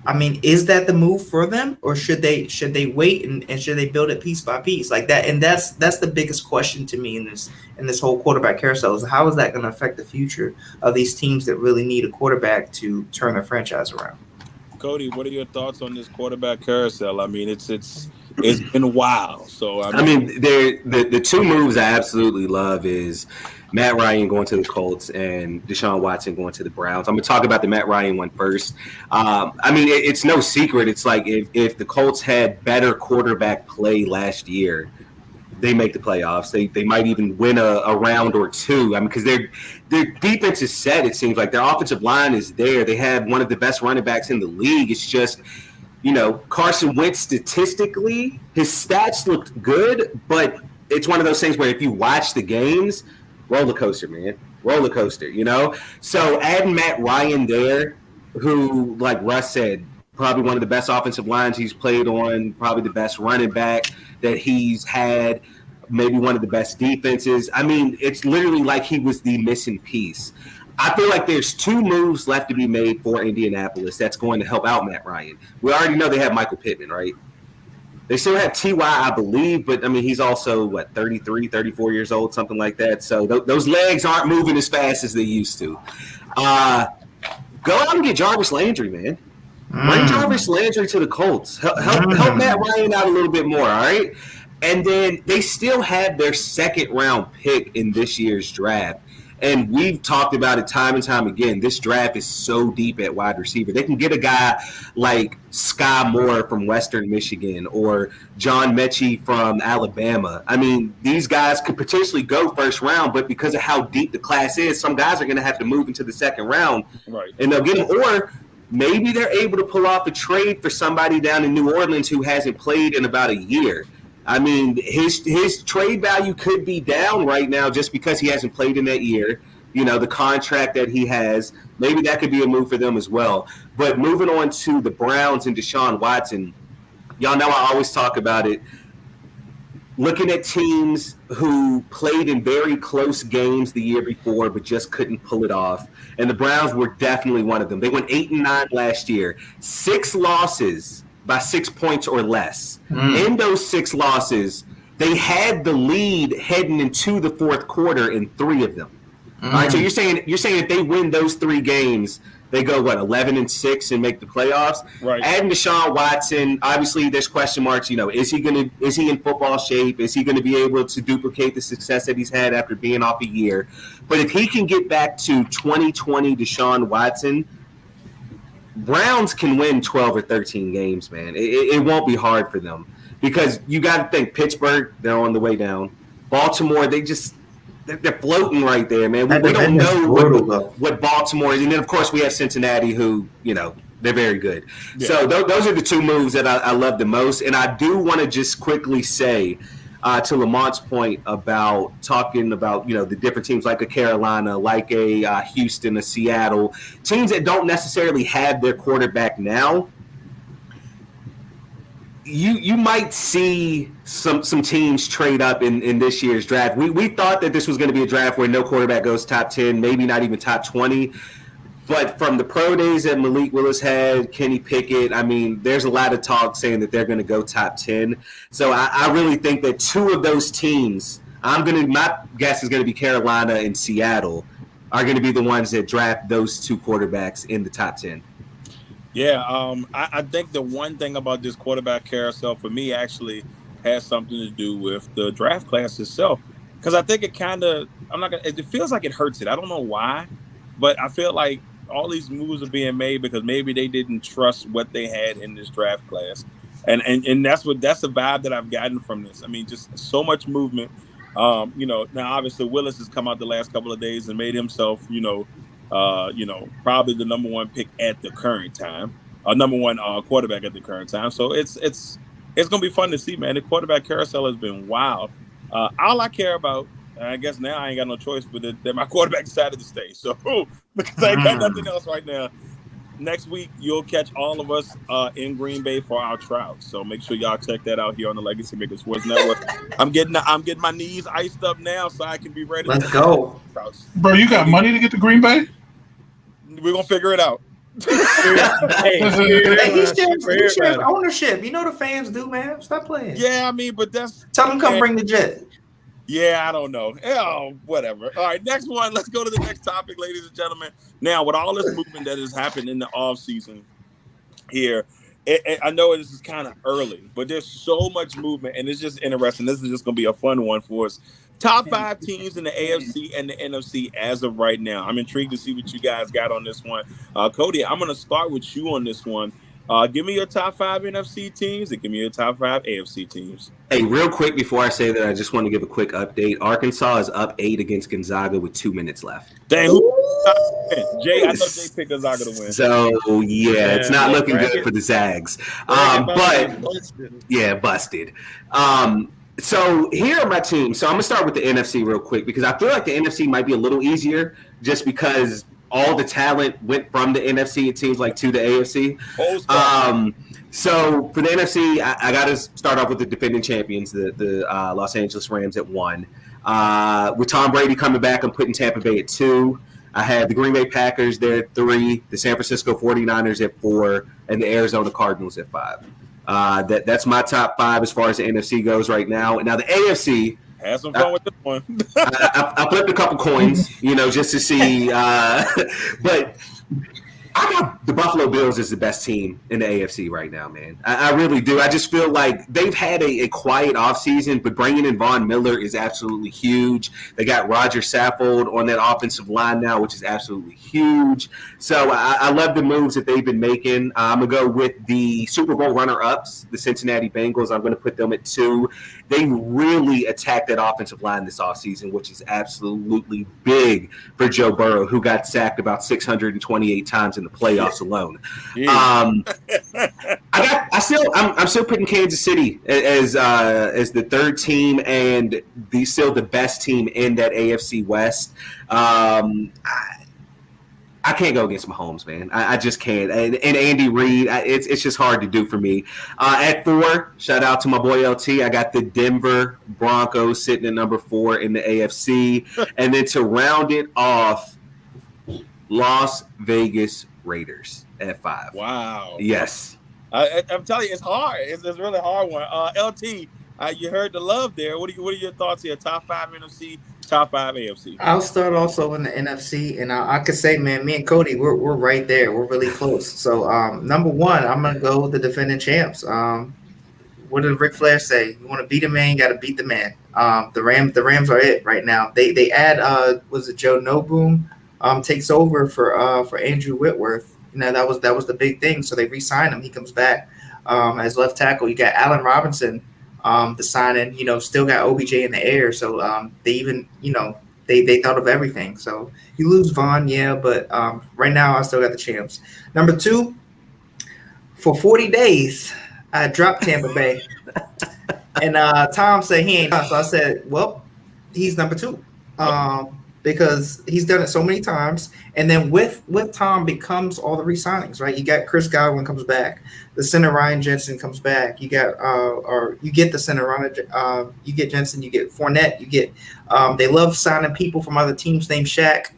I mean, is that the move for them, or should they wait and should they build it piece by piece like that? And that's the biggest question to me in this whole quarterback carousel is how is that going to affect the future of these teams that really need a quarterback to turn their franchise around? Cody, what are your thoughts on this quarterback carousel? I mean, it's been wild. So I mean, the two moves I absolutely love is Matt Ryan going to the Colts and Deshaun Watson going to the Browns. I'm going to talk about the Matt Ryan one first. I mean, it's no secret. It's like if the Colts had better quarterback play last year, they make the playoffs. They might even win a round or two. I mean, because their defense is set, it seems like. Their offensive line is there. They have one of the best running backs in the league. It's just, Carson Wentz statistically, his stats looked good, but it's one of those things where if you watch the games, roller coaster, man. Roller coaster, So adding Matt Ryan there, who, like Russ said, probably one of the best offensive lines he's played on, probably the best running back that he's had, maybe one of the best defenses. I mean, it's literally like he was the missing piece. I feel like there's two moves left to be made for Indianapolis that's going to help out Matt Ryan. We already know they have Michael Pittman, right? They still have T.Y., I believe, but, I mean, he's also, 33, 34 years old, something like that. So those legs aren't moving as fast as they used to. Go out and get Jarvis Landry, man. Bring Jarvis Landry to the Colts. Help Matt Ryan out a little bit more, all right? And then they still have their second-round pick in this year's draft. And we've talked about it time and time again. This draft is so deep at wide receiver. They can get a guy like Sky Moore from Western Michigan or John Mechie from Alabama. I mean, these guys could potentially go first round, but because of how deep the class is, some guys are going to have to move into the second round. Right. And they'll get them. Or maybe they're able to pull off a trade for somebody down in New Orleans who hasn't played in about a year. I mean, his trade value could be down right now just because he hasn't played in that year. The contract that he has, maybe that could be a move for them as well. But moving on to the Browns and Deshaun Watson, y'all know I always talk about it. Looking at teams who played in very close games the year before but just couldn't pull it off. And the Browns were definitely one of them. They went 8-9 last year. 6 losses by 6 points or less. In those 6 losses, they had the lead heading into the fourth quarter in 3 of them. All right, so you're saying if they win those 3 games, they go 11-6 and make the playoffs. Right. Adding Deshaun Watson, obviously there's question marks. Is he in football shape? Is he going to be able to duplicate the success that he's had after being off a year? But if he can get back to 2020 Deshaun Watson, Browns can win 12 or 13 games, man. It won't be hard for them because you got to think Pittsburgh, they're on the way down. Baltimore, they're floating right there, man. We don't know what Baltimore is. And then, of course, we have Cincinnati who, they're very good. Yeah. So those are the 2 moves that I love the most. And I do want to just quickly say, to Lamont's point about talking about, the different teams like a Carolina, like a Houston, a Seattle, teams that don't necessarily have their quarterback now, you might see some teams trade up in this year's draft. We thought that this was going to be a draft where no quarterback goes top 10, maybe not even top 20. But from the pro days that Malik Willis had, Kenny Pickett, I mean, there's a lot of talk saying that they're going to go top 10. So I really think that 2 of those teams, my guess is going to be Carolina and Seattle, are going to be the ones that draft those 2 quarterbacks in the top 10. Yeah, I think the one thing about this quarterback carousel for me actually has something to do with the draft class itself. Because I think it feels like it hurts it. I don't know why, but I feel like all these moves are being made because maybe they didn't trust what they had in this draft class. And that's the vibe that I've gotten from this. I mean, just so much movement. Now obviously Willis has come out the last couple of days and made himself, probably the number 1 pick at the current time, number 1 quarterback at the current time. So it's going to be fun to see, man. The quarterback carousel has been wild. All I care about I guess now I ain't got no choice, but that my quarterback decided to stay. So because I ain't got nothing else right now. Next week, you'll catch all of us in Green Bay for our tryouts. So make sure y'all check that out here on the Legacy Makers Sports Network. I'm getting my knees iced up now so I can be ready. Let's go. Bro, you got money to get to Green Bay? We're going to figure it out. Hey, he's sharing ownership. You know the fans do, man. Stop playing. Yeah, I mean, but that's... Tell them come bring the jet. Yeah, I don't know. Oh, whatever. All right, next one. Let's go to the next topic, ladies and gentlemen. Now, with all this movement that has happened in the offseason here, I know this is kind of early, but there's so much movement, and it's just interesting. This is just going to be a fun one for us. Top 5 teams in the AFC and the NFC as of right now. I'm intrigued to see what you guys got on this one. Cody, I'm going to start with you on this one. Give me your top 5 NFC teams and give me your top 5 AFC teams. Hey, real quick before I say that, I just want to give a quick update. Arkansas is up 8 against Gonzaga with 2 minutes left. Dang, Jay, I know Jay picked Gonzaga to win. So, yeah, it's not looking good for the Zags. But, busted. So here are my teams. So I'm going to start with the NFC real quick because I feel like the NFC might be a little easier just because all the talent went from the NFC, it seems like, to the AFC. So for the NFC, I got to start off with the defending champions, the Los Angeles Rams at 1. With Tom Brady coming back, I'm putting Tampa Bay at 2. I had the Green Bay Packers there at 3, the San Francisco 49ers at 4, and the Arizona Cardinals at 5. That's my top 5 as far as the NFC goes right now. And now the AFC. Have some fun with this one. I flipped a couple coins, just to see. But I got the Buffalo Bills as the best team in the AFC right now, man. I really do. I just feel like they've had a quiet offseason, but bringing in Von Miller is absolutely huge. They got Roger Saffold on that offensive line now, which is absolutely huge. So I love the moves that they've been making. I'm going to go with the Super Bowl runner-ups, the Cincinnati Bengals. I'm going to put them at 2. They really attacked that offensive line this offseason, which is absolutely big for Joe Burrow, who got sacked about 628 times in the playoffs alone. I'm still putting Kansas City as the 3rd team and still the best team in that AFC West. I can't go against Mahomes, man. I just can't. And Andy Reid, it's just hard to do for me. At 4, shout out to my boy LT. I got the Denver Broncos sitting at number 4 in the AFC. And then to round it off, Las Vegas Raiders at 5. Wow. Yes. I'm telling you, it's hard. It's a really hard one. LT, you heard the love there. What are your thoughts here? Top 5 NFC, top 5 AFC. I'll start also in the NFC, and I could say, man, me and Cody, we're right there. We're really close. So, number 1, I'm gonna go with the defending champs. What did Ric Flair say? You want to beat a man, you got to beat the man. The Rams are it right now. They add was it Joe Noboom takes over for Andrew Whitworth. That was the big thing. So they re-signed him. He comes back as left tackle. You got Allen Robinson. The signing, still got OBJ in the air. So they even, they thought of everything. So you lose Vaughn, yeah, but right now I still got the champs. Number 2, for 40 days, I dropped Tampa Bay. And Tom said he ain't. So I said, well, he's number 2. Because he's done it so many times. And then with Tom becomes all the re-signings, right? You got Chris Godwin comes back. The center Ryan Jensen comes back. You got you get the center Ryan, you get Jensen, you get Fournette, you get they love signing people from other teams named Shaq.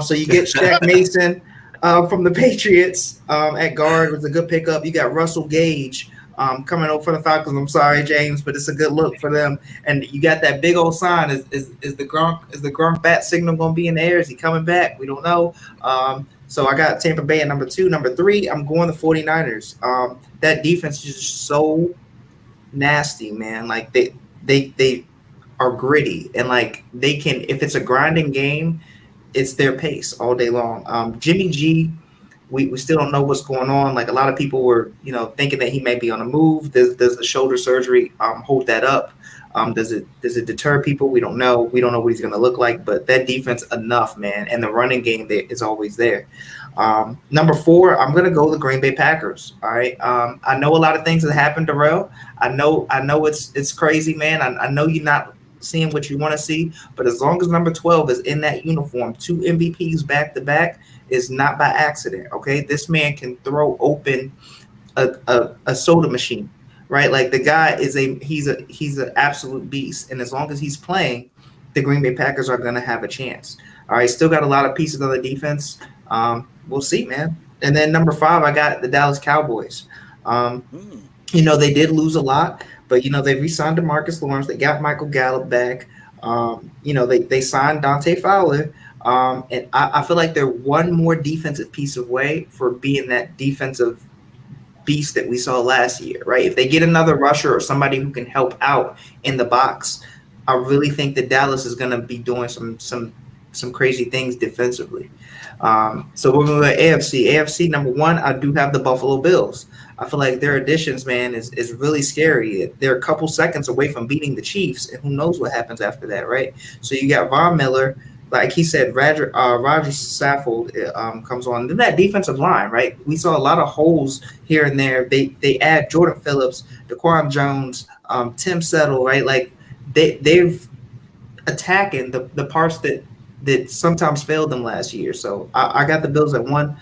So you get Shaq Mason from the Patriots at guard was a good pickup. You got Russell Gage coming over for the Falcons. I'm sorry, James, but it's a good look for them. And you got that big old sign. Is the Gronk bat signal going to be in the air? Is he coming back? We don't know. So I got Tampa Bay at number 2. Number 3, I'm going the 49ers. That defense is just so nasty, man. Like they are gritty, and like they can, if it's a grinding game, it's their pace all day long. Jimmy G. We still don't know what's going on. Like a lot of people were, thinking that he may be on the move. Does the shoulder surgery hold that up? Does it deter people? We don't know. We don't know what he's going to look like. But that defense enough, man, and the running game is always there. Number 4, I'm going to go the Green Bay Packers. All right. I know a lot of things that happened, Darrell. I know it's crazy, man. I know you're not seeing what you want to see. But as long as number 12 is in that uniform, 2 MVPs back to back is not by accident. Okay, this man can throw open a soda machine, right? Like the guy is he's an absolute beast, and as long as he's playing, the Green Bay Packers are going to have a chance. All right, still got a lot of pieces on the defense. We'll see, man. And then number 5, I got the Dallas Cowboys. You know, they did lose a lot, but you know they re-signed DeMarcus Lawrence. They got Michael Gallup back. You know, they signed Dante Fowler. And I feel like they're one more defensive piece away for being that defensive beast that we saw last year, right? If they get another rusher or somebody who can help out in the box, I really think that Dallas is going to be doing some crazy things defensively. So we're going to go AFC. AFC number 1, I do have the Buffalo Bills. I feel like their additions, man, is really scary. They're a couple seconds away from beating the Chiefs, and who knows what happens after that, right? So you got Von Miller. Like he said, Roger Saffold comes on. Then that defensive line, right? We saw a lot of holes here and there. They add Jordan Phillips, Daquan Jones, Tim Settle, right? Like they've attacking the parts that sometimes failed them last year. So I got the Bills at 1.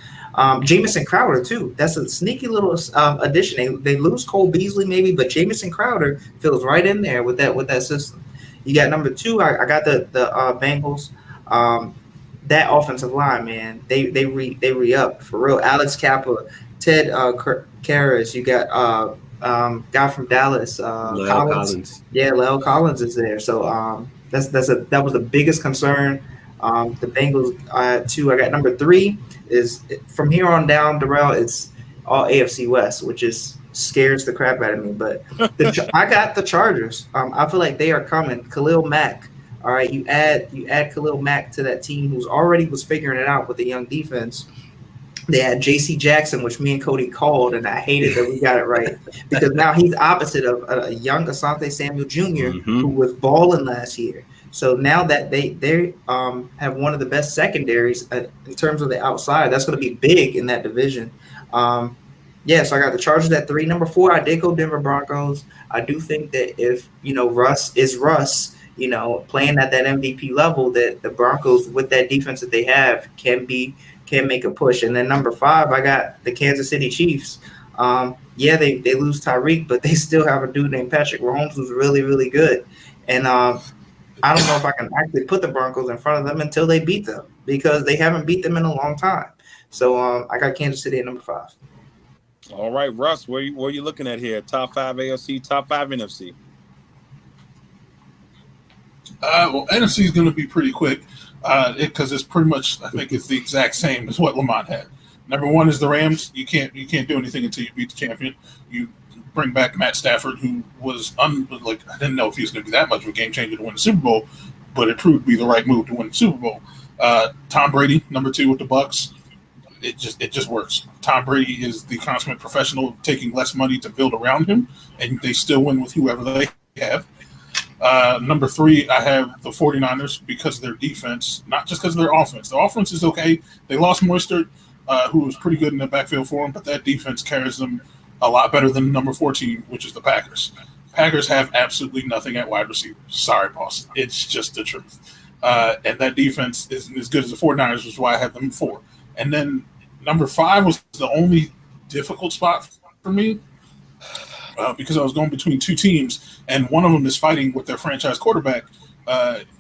Jamison Crowder too. That's a sneaky little addition. They lose Cole Beasley maybe, but Jamison Crowder fills right in there with that system. You got number 2. I got the Bengals. That offensive line, man, they re-up for real. Alex Kappa, Ted Karras, you got guy from Dallas, Collins. Yeah, La'el Collins is there. So that was the biggest concern. The Bengals 2. I got number 3 is from here on down, Darrell, it's all AFC West, which scares the crap out of me. But I got the Chargers. I feel like they are coming. Khalil Mack. All right, you add Khalil Mack to that team who's already was figuring it out with the young defense. They had J.C. Jackson, which me and Cody called, and I hated that we got it right because now he's opposite of a young Asante Samuel Jr. Who was balling last year. So now that they have one of the best secondaries in terms of the outside, that's going to be big in that division. Yeah, so I got the Chargers at 3. Number 4, I did go Denver Broncos. I do think that if Russ is Russ, playing at that MVP level, that the Broncos with that defense that they have can make a push. And then number 5, I got the Kansas City Chiefs. Yeah, they lose Tyreek, but they still have a dude named Patrick Mahomes who's really, really good. And I don't know if I can actually put the Broncos in front of them until they beat them because they haven't beat them in a long time. So I got Kansas City at number 5. All right, Russ, what are you looking at here? Top 5 AFC, top 5 NFC. Well, NFC is going to be pretty quick because it's pretty much, I think it's the exact same as what Lamont had. Number 1 is the Rams. You can't do anything until you beat the champion. You bring back Matt Stafford, who was I didn't know if he was going to be that much of a game changer to win the Super Bowl, but it proved to be the right move to win the Super Bowl. Tom Brady, number 2 with the Bucs. It just works. Tom Brady is the consummate professional, taking less money to build around him, and they still win with whoever they have. Number 3, I have the 49ers because of their defense, not just because of their offense. Their offense is okay. They lost Mostert, who was pretty good in the backfield for them, but that defense carries them a lot better than number 14, which is the Packers. Packers have absolutely nothing at wide receiver. Sorry, boss. It's just the truth. And that defense isn't as good as the 49ers, which is why I have them 4. And then number 5 was the only difficult spot for me. Because I was going between 2 teams, and one of them is fighting with their franchise quarterback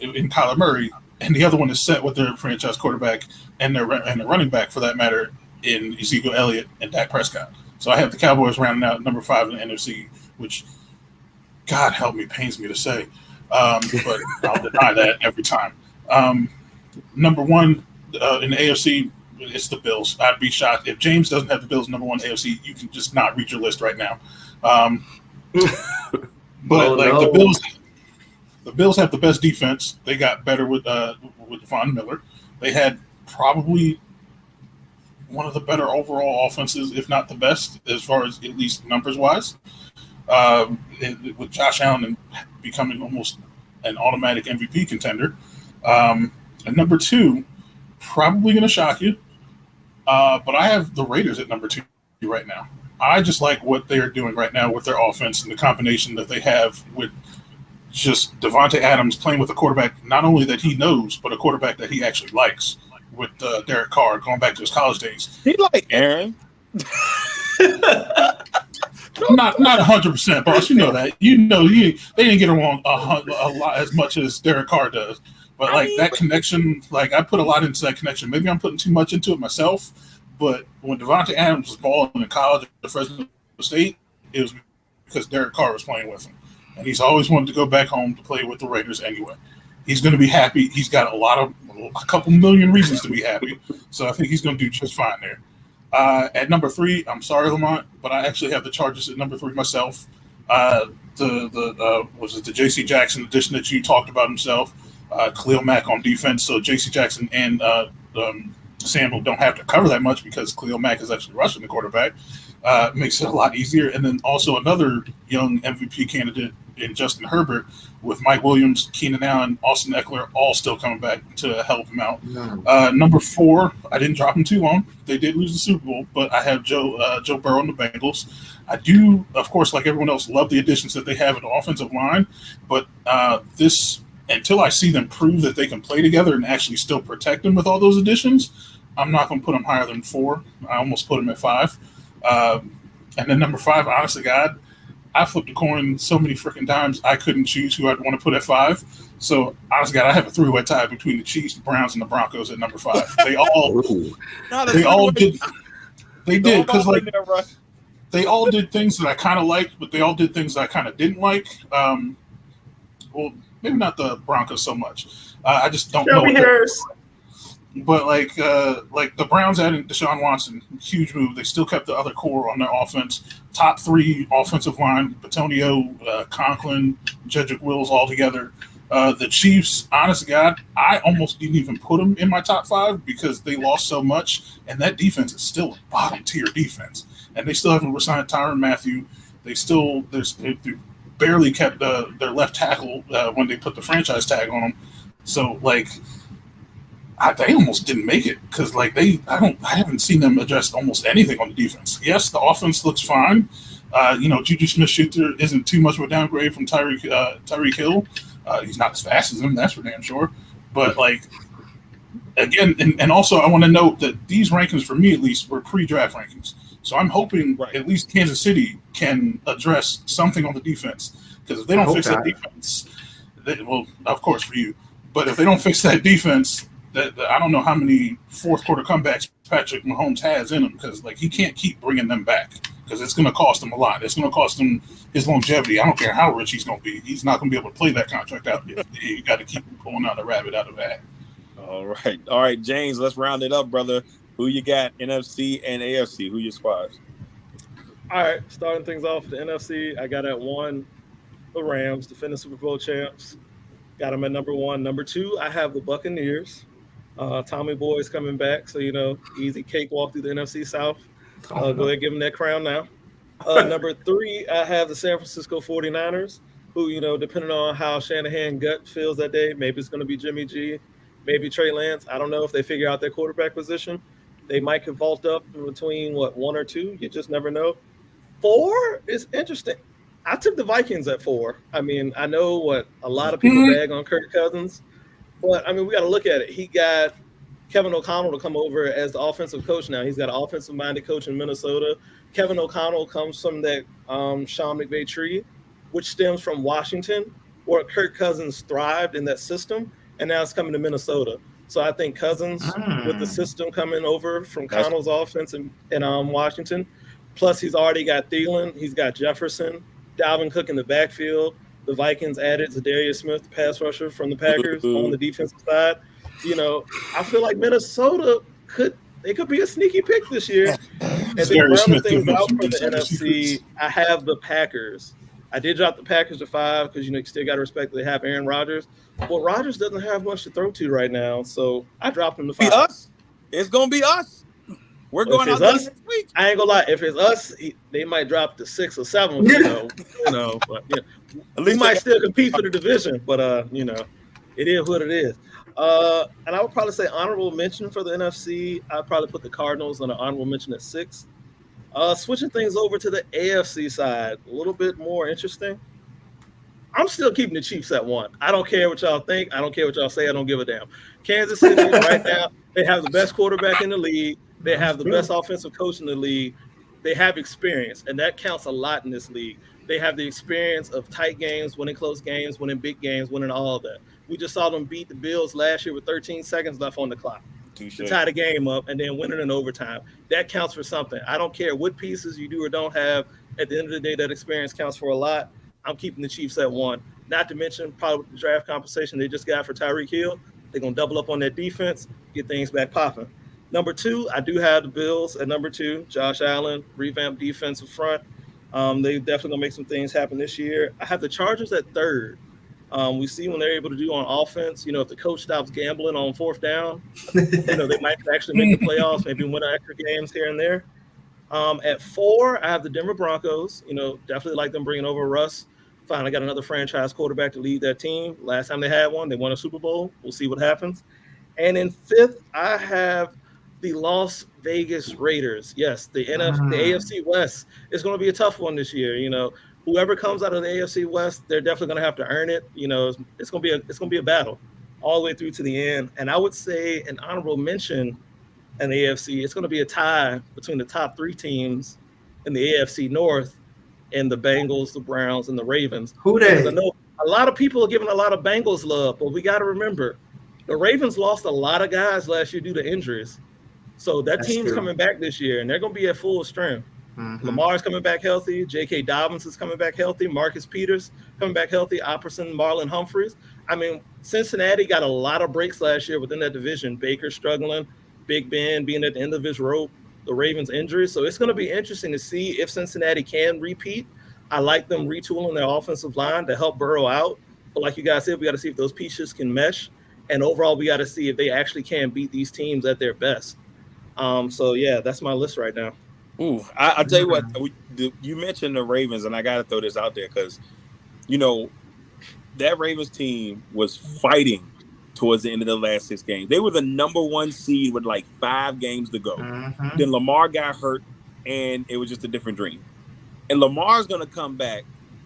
in Kyler Murray, and the other one is set with their franchise quarterback and their running back, for that matter, in Ezekiel Elliott and Dak Prescott. So I have the Cowboys rounding out number 5 in the NFC, which, God help me, pains me to say, but I'll deny that every time. Number 1 in the AFC, it's the Bills. I'd be shocked if James doesn't have the Bills number 1 AFC. You can just not read your list right now. The Bills have the best defense. They got better with Von Miller. They had probably one of the better overall offenses, if not the best, as far as at least numbers wise. With Josh Allen and becoming almost an automatic MVP contender. And number 2, probably going to shock you, but I have the Raiders at number 2 right now. I just like what they're doing right now with their offense and the combination that they have with just Devontae Adams playing with a quarterback not only that he knows, but a quarterback that he actually likes. With Derek Carr going back to his college days, He like Aaron. not 100%, boss. You know that. You know they didn't get along a lot as much as Derek Carr does. But like that connection, like I put a lot into that connection. Maybe I'm putting too much into it myself. But when Devontae Adams was balling in college at Fresno State, it was because Derek Carr was playing with him, and he's always wanted to go back home to play with the Raiders anyway. He's going to be happy. He's got a couple million reasons to be happy. So I think he's going to do just fine there. At number 3, I'm sorry, Lamont, but I actually have the Chargers at number 3 myself. Was it the J.C. Jackson addition that you talked about himself? Khalil Mack on defense. So J.C. Jackson and Samuel don't have to cover that much because Khalil Mack is actually rushing the quarterback. Makes it a lot easier. And then also another young MVP candidate in Justin Herbert with Mike Williams, Keenan Allen, Austin Eckler, all still coming back to help him out. Number 4, I didn't drop him too long. They did lose the Super Bowl, but I have Joe Burrow and the Bengals. I do, of course, like everyone else, love the additions that they have at the offensive line, but until I see them prove that they can play together and actually still protect them with all those additions, I'm not going to put them higher than 4. I almost put them at 5. And then number 5, honestly, God, I flipped a coin so many freaking times I couldn't choose who I'd want to put at 5. So honestly, God, I have a 3-way tie between the Chiefs, the Browns, and the Broncos at number 5. They all did because like they all did things that I kind of liked, but they all did things that I kind of didn't like. Well, maybe not the Broncos so much. I just don't know. But like the Browns adding Deshaun Watson, huge move. They still kept the other core on their offense. Top 3 offensive line: Batonio, Conklin, Jedrick Wills all together. The Chiefs, honest to God, I almost didn't even put them in my top 5 because they lost so much, and that defense is still a bottom tier defense. And they still haven't resigned Tyrann Mathieu. They barely kept their left tackle when they put the franchise tag on them. So like. They almost didn't make it because like I haven't seen them address almost anything on the defense. Yes, the offense looks fine. Juju Smith-Schuster isn't too much of a downgrade from Tyreek Hill. He's not as fast as him, that's for damn sure. But like again, and also I want to note that these rankings for me at least were pre-draft rankings. So I'm hoping at least Kansas City can address something on the defense because if they don't fix that defense, of course for you. But if they don't fix that defense. I don't know how many fourth quarter comebacks Patrick Mahomes has in him because like he can't keep bringing them back because it's going to cost him a lot. It's going to cost him his longevity. I don't care how rich he's going to be. He's not going to be able to play that contract out. You got to keep pulling out a rabbit out of the hat. All right, James. Let's round it up, brother. Who you got? NFC and AFC. Who your squads? All right, starting things off with the NFC. I got at 1 the Rams, defending Super Bowl champs. Got them at number 1. Number 2, I have the Buccaneers. Tommy Boy's coming back, so easy cakewalk through the NFC South. Go ahead, give him that crown now. Number 3, I have the San Francisco 49ers, who, depending on how Shanahan gut feels that day, maybe it's going to be Jimmy G, maybe Trey Lance. I don't know if they figure out their quarterback position. They might can vault up in between, 1 or 2. You just never know. 4 is interesting. I took the Vikings at 4. I mean, I know what a lot of people bag on Kirk Cousins. But, I mean, we got to look at it. He got Kevin O'Connell to come over as the offensive coach now. He's got an offensive-minded coach in Minnesota. Kevin O'Connell comes from that Sean McVay tree, which stems from Washington, where Kirk Cousins thrived in that system, and now it's coming to Minnesota. So I think Cousins, with the system coming over from Connell's offense in Washington, plus he's already got Thielen, he's got Jefferson, Dalvin Cook in the backfield. The Vikings added Zadarius Smith, pass rusher from the Packers on the defensive side. I feel like Minnesota could be a sneaky pick this year. And then rounding things out for the NFC, I have the Packers. I did drop the Packers to 5 because you still got to respect that they have Aaron Rodgers. Well, Rodgers doesn't have much to throw to right now, so I dropped him to 5. It's gonna be us. We're going out next week. I ain't gonna lie. If it's us, they might drop to 6 or 7. But at least we might still compete for the division. But it is what it is. And I would probably say honorable mention for the NFC. I'd probably put the Cardinals on an honorable mention at 6. Switching things over to the AFC side, a little bit more interesting. I'm still keeping the Chiefs at 1. I don't care what y'all think. I don't care what y'all say. I don't give a damn. Kansas City right now, they have the best quarterback in the league. They have the best offensive coach in the league. They have experience, and that counts a lot in this league. They have the experience of tight games, winning close games, winning big games, winning all of that. We just saw them beat the Bills last year with 13 seconds left on the clock to tie the game up and then win it in overtime. That counts for something. I don't care what pieces you do or don't have. At the end of the day, that experience counts for a lot. I'm keeping the Chiefs at 1. Not to mention probably the draft compensation they just got for Tyreek Hill. They're going to double up on that defense, get things back popping. Number 2, I do have the Bills at number 2. Josh Allen, revamped defensive front. They definitely going to make some things happen this year. I have the Chargers at 3rd. We see when they're able to do on offense, if the coach stops gambling on 4th down, they might actually make the playoffs, maybe win extra games here and there. At 4, I have the Denver Broncos. Definitely like them bringing over Russ. Finally got another franchise quarterback to lead that team. Last time they had one, they won a Super Bowl. We'll see what happens. And in 5th, I have the Las Vegas Raiders. Yes, the AFC West is going to be a tough one this year. Whoever comes out of the AFC West, they're definitely going to have to earn it. It's going to be a battle all the way through to the end. And I would say an honorable mention in the AFC, it's going to be a tie between the top 3 teams in the AFC North and the Bengals, the Browns, and the Ravens. Who they? I know a lot of people are giving a lot of Bengals love, but we got to remember the Ravens lost a lot of guys last year due to injuries. So that team's coming back this year, and they're going to be at full strength. Lamar's coming back healthy. J.K. Dobbins is coming back healthy. Marcus Peters coming back healthy. Opperson, Marlon Humphreys. I mean, Cincinnati got a lot of breaks last year within that division. Baker struggling, Big Ben being at the end of his rope, the Ravens injuries. So it's going to be interesting to see if Cincinnati can repeat. I like them retooling their offensive line to help Burrow out. But like you guys said, we got to see if those pieces can mesh. And overall, we got to see if they actually can beat these teams at their best. So, yeah, that's my list right now. Ooh, I'll tell you what, you mentioned the Ravens, and I got to throw this out there because, that Ravens team was fighting towards the end of the last 6 games. They were the number 1 seed with like 5 games to go. Then Lamar got hurt, and it was just a different dream. And Lamar's going to come back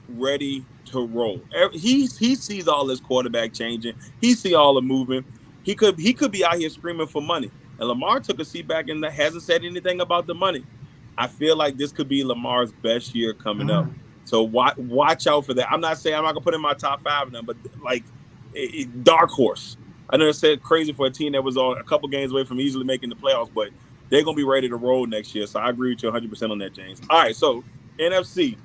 ready to roll. He sees all this quarterback changing. He see all the movement. He could be out here screaming for money. And Lamar took a seat back and hasn't said anything about the money. I feel like this could be Lamar's best year coming up. So watch out for that. I'm not saying I'm not going to put in my top 5 of them, but like dark horse. I know it's crazy for a team that was a couple games away from easily making the playoffs, but they're going to be ready to roll next year. So I agree with you 100% on that, James. All right, so NFC.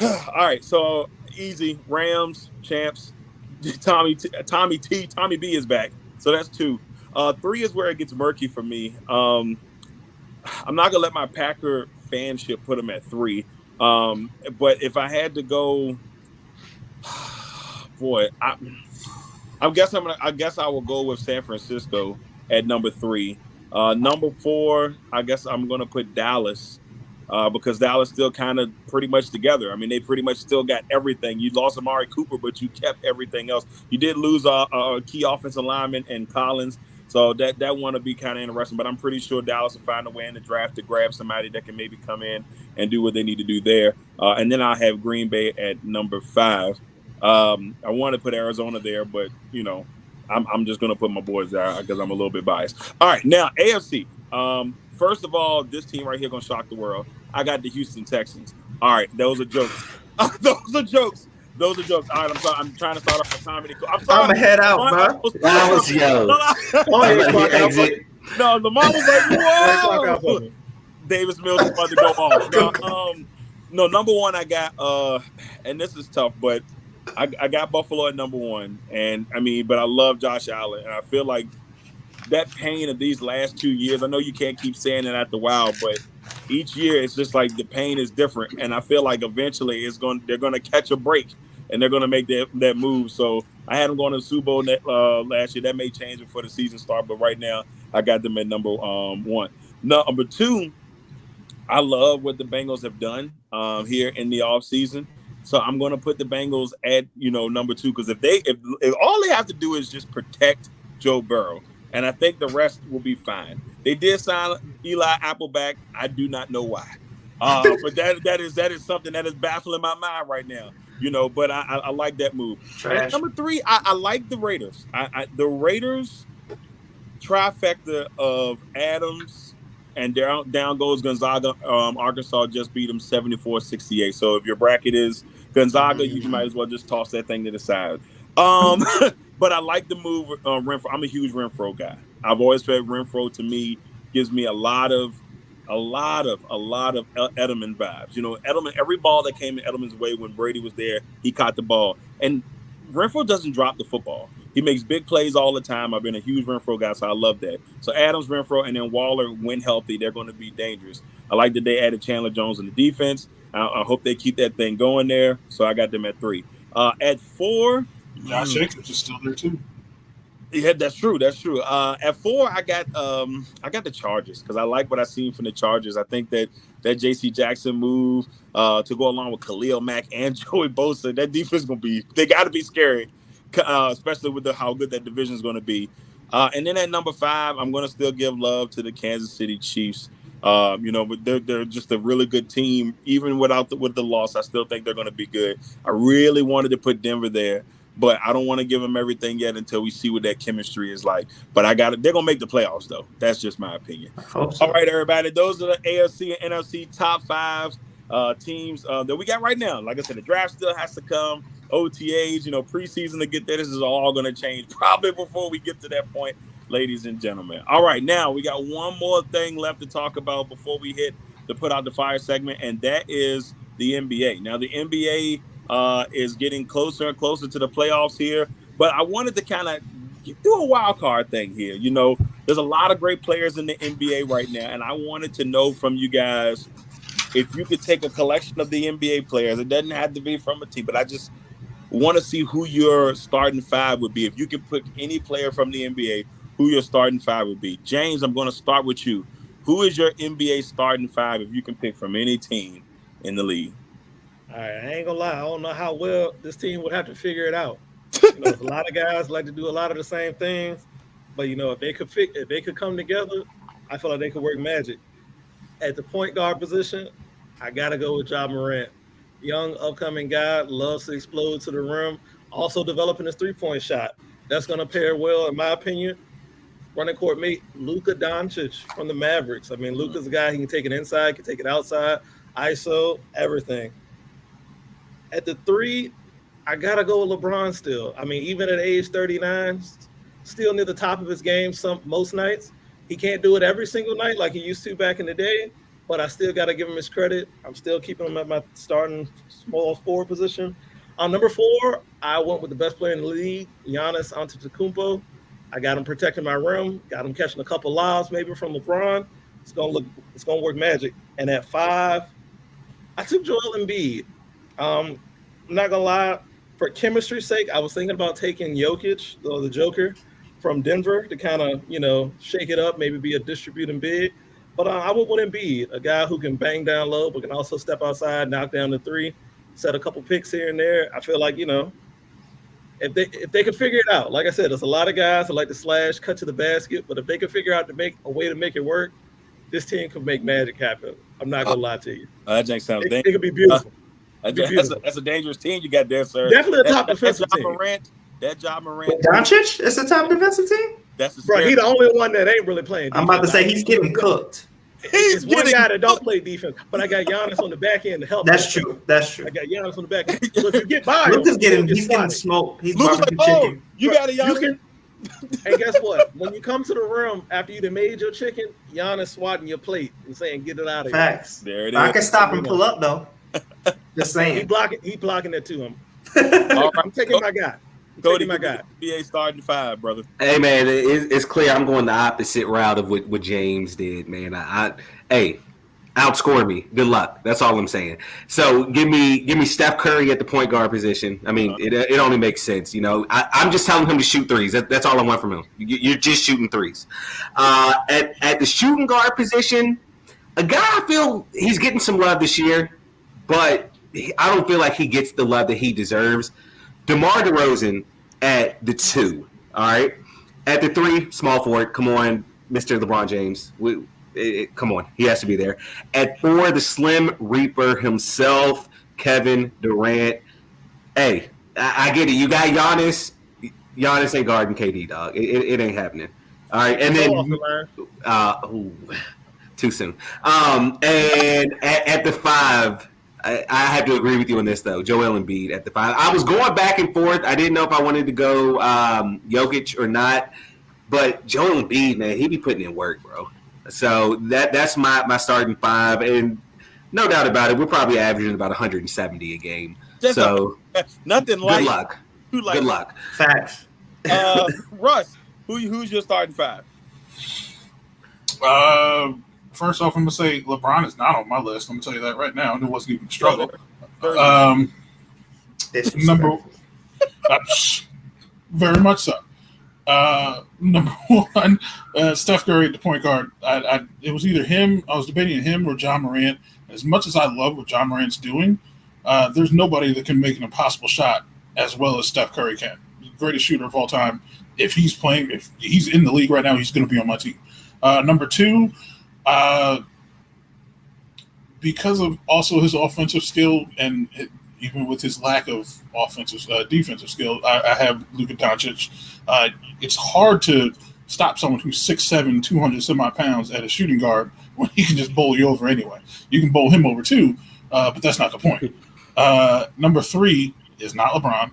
All right, so easy. Rams, champs. Tommy B is back. So that's 2. 3 is where it gets murky for me. I'm not gonna let my Packer fanship put them at 3. But if I had to go, boy, I guess I will go with San Francisco at number 3. Number 4, I guess I'm gonna put Dallas. Because Dallas still kind of pretty much together. I mean, they pretty much still got everything. You lost Amari Cooper, but you kept everything else. You did lose a key offensive lineman and Collins, so that one will be kind of interesting. But I'm pretty sure Dallas will find a way in the draft to grab somebody that can maybe come in and do what they need to do there. And then I'll have Green Bay at number 5. I want to put Arizona there, but I'm just going to put my boys there because I'm a little bit biased. All right, now AFC. First of all, this team right here going to shock the world. I got the Houston Texans. All right, those are jokes. Those are jokes. All right, I'm trying to start off my comedy. I'm sorry. I'm going to head out, bro. That was exit. No, the mom was like, whoa. Davis Mills is about to go off. No, number 1, I got, and this is tough, but I got Buffalo at number 1. And, but I love Josh Allen. And I feel like that pain of these last 2 years, I know you can't keep saying it after a while, but each year it's just like the pain is different. And I feel like eventually they're going to catch a break and they're going to make that move. So I had them going to the Super Bowl last year. That may change before the season starts, but right now I got them at number 1. Number 2, I love what the Bengals have done here in the offseason. So I'm going to put the Bengals at, number 2, because if all they have to do is just protect Joe Burrow, and I think the rest will be fine. They did sign Eli Appleback. I do not know why. But that is something that is baffling my mind right now. But I like that move. Trash. And number 3, I like the Raiders. The Raiders trifecta of Adams and down goes Gonzaga. Arkansas just beat them 74-68. So if your bracket is Gonzaga, you might as well just toss that thing to the side. But I like the move, Renfro. I'm a huge Renfro guy. I've always felt Renfro to me gives me a lot of Edelman vibes. Edelman, every ball that came in Edelman's way when Brady was there, he caught the ball. And Renfro doesn't drop the football. He makes big plays all the time. I've been a huge Renfro guy, so I love that. So Adams, Renfro, and then Waller, when healthy, they're going to be dangerous. I like that they added Chandler Jones in the defense. I hope they keep that thing going there. So I got them at 3. At 4, Josh Jacobs is still there too. Yeah, that's true. At 4, I got the Chargers because I like what I've seen from the Chargers. I think that J.C. Jackson move to go along with Khalil Mack and Joey Bosa, that defense they got to be scary, especially with how good that division is going to be. And then at number 5, I'm going to still give love to the Kansas City Chiefs. But they're just a really good team. Even with the loss, I still think they're going to be good. I really wanted to put Denver there, but I don't want to give them everything yet until we see what that chemistry is like. But they're going to make the playoffs, though. That's just my opinion. I hope so. All right, everybody. Those are the AFC and NFC top 5 teams that we got right now. Like I said, the draft still has to come. OTAs, preseason to get there. This is all going to change probably before we get to that point, ladies and gentlemen. All right, now we got one more thing left to talk about before we hit the Put Out the Fire segment, and that is the NBA. Now, the NBA is getting closer and closer to the playoffs here, but I wanted to kind of do a wild card thing here. There's a lot of great players in the NBA right now, and I wanted to know from you guys if you could take a collection of the NBA players. It doesn't have to be from a team, but I just want to see who your starting 5 would be. If you could pick any player from the NBA, who your starting 5 would be. James, I'm going to start with you. Who is your NBA starting 5 if you can pick from any team in the league? All right, I ain't gonna lie. I don't know how well this team would have to figure it out. There's a lot of guys like to do a lot of the same things, but if they could come together, I feel like they could work magic. At the point guard position, I gotta go with Ja Morant. Young, upcoming guy, loves to explode to the rim. Also developing his 3-point shot. That's gonna pair well, in my opinion. Running court mate, Luka Doncic from the Mavericks. I mean, Luka's a guy, he can take it inside, can take it outside, ISO, everything. At the 3, I got to go with LeBron still. I mean, even at age 39, still near the top of his game most nights. He can't do it every single night like he used to back in the day, but I still got to give him his credit. I'm still keeping him at my starting small forward position. On number 4, I went with the best player in the league, Giannis Antetokounmpo. I got him protecting my rim, got him catching a couple lobs maybe from LeBron. It's gonna work magic. And at 5, I took Joel Embiid. I'm not gonna lie, for chemistry's sake, I was thinking about taking Jokic, the Joker, from Denver to kind of shake it up, maybe be a distributing big. But I went with Embiid, a guy who can bang down low, but can also step outside, knock down the 3, set a couple picks here and there. I feel like if they could figure it out, like I said, there's a lot of guys that like to slash, cut to the basket, but if they could figure out a way to make it work, this team could make magic happen. I'm not gonna lie to you. That Jake sounds it could be beautiful. That's a dangerous team you got there, sir. Definitely a top defensive team. That Ja Morant. Doncic is a top defensive team? That's bro. He the only one that ain't really playing defense. I'm about to say he's getting cooked. He's one guy that don't play defense, but I got Giannis on the back end to help. That's true. I got Giannis on the back end. So if you get by Luka's he's getting smoked. He's barbecue chicken. You got a Giannis. And guess what? When you come to the rim after you done made your chicken, Giannis swatting your plate and saying, "Get it out of here." Facts. There it is. I can stop and pull up though. Just saying. He blocking that too. All right. I'm taking my guy. Cody, my guy. NBA starting 5, brother. Hey man, it's clear I'm going the opposite route of what James did, man. Hey, outscore me. Good luck. That's all I'm saying. So give me Steph Curry at the point guard position. I mean, it only makes sense, I'm just telling him to shoot threes. That's all I want from him. You're just shooting threes. At the shooting guard position, a guy I feel he's getting some love this year, but I don't feel like he gets the love that he deserves. DeMar DeRozan at the 2, all right? At the 3, small forward, come on, Mr. LeBron James. Come on, he has to be there. At 4, the Slim Reaper himself, Kevin Durant. Hey, I get it. You got Giannis. Giannis ain't guarding KD, dog. It ain't happening. All right, and then too soon. And at the 5, I have to agree with you on this though. Joel Embiid at the 5. I was going back and forth. I didn't know if I wanted to go Jokic or not, but Joel Embiid, man, he be putting in work, bro. So that's my starting 5, and no doubt about it, we're probably averaging about 170 a game. So nothing like good luck. Good luck. Facts. Russ, who's your starting 5? First off, I'm gonna say LeBron is not on my list. I'm gonna tell you that right now, and it wasn't even a struggle. Number very much so. Number 1, Steph Curry at the point guard. It was either him. I was debating him or John Morant. As much as I love what John Morant's doing, there's nobody that can make an impossible shot as well as Steph Curry can. He's the greatest shooter of all time. If he's playing, if he's in the league right now, he's going to be on my team. Number 2, because of also his offensive skill and even with his lack of defensive skill, I have Luka Doncic. It's hard to stop someone who's 6'7", 200 some pounds at a shooting guard when he can just bowl you over anyway. You can bowl him over too, but that's not the point. Number 3 is not LeBron.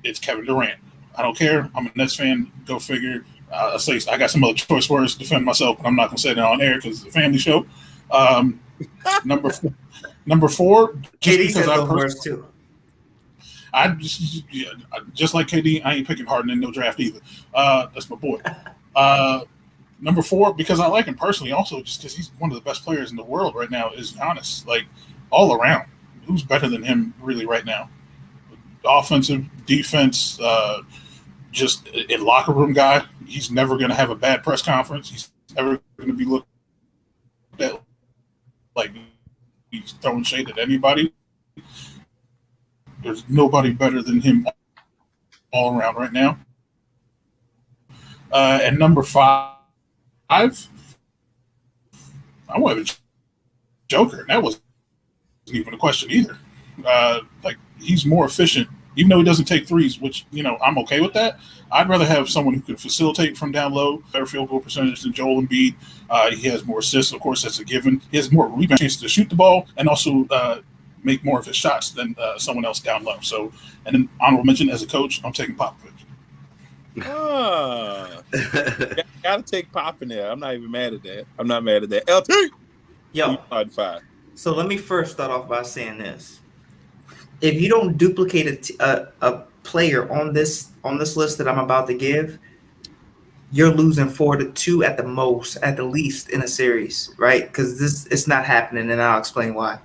It's Kevin Durant. I don't care. I'm a Nets fan. Go figure. I got some other choice words to defend myself, but I'm not going to say that on air because it's a family show. Number 4, KD said those words too. Just like KD, I ain't picking Harden in no draft either. That's my boy. Number 4, because I like him personally, also just because he's one of the best players in the world right now, is Giannis. Like all around, who's better than him really right now? Offensive, defense, just a locker room guy. He's never going to have a bad press conference. He's never going to be looked at like he's throwing shade at anybody. There's nobody better than him all around right now. And number 5, I wanted a Joker. That wasn't even a question either. Like he's more efficient, even though he doesn't take threes, which I'm okay with that. I'd rather have someone who can facilitate from down low, better field goal percentage than Joel Embiid. He has more assists, of course, that's a given. He has more rebound chances to shoot the ball and also make more of his shots than someone else down low. So, and then honorable mention as a coach, I'm taking Popovich. Gotta take Pop in there. I'm not even mad at that. I'm not mad at that. LT, Yo, 5. So let me first start off by saying this: if you don't duplicate a player on this list that I'm about to give, you're losing 4-2 at the most, at the least in a series, right? Because it's not happening, and I'll explain why.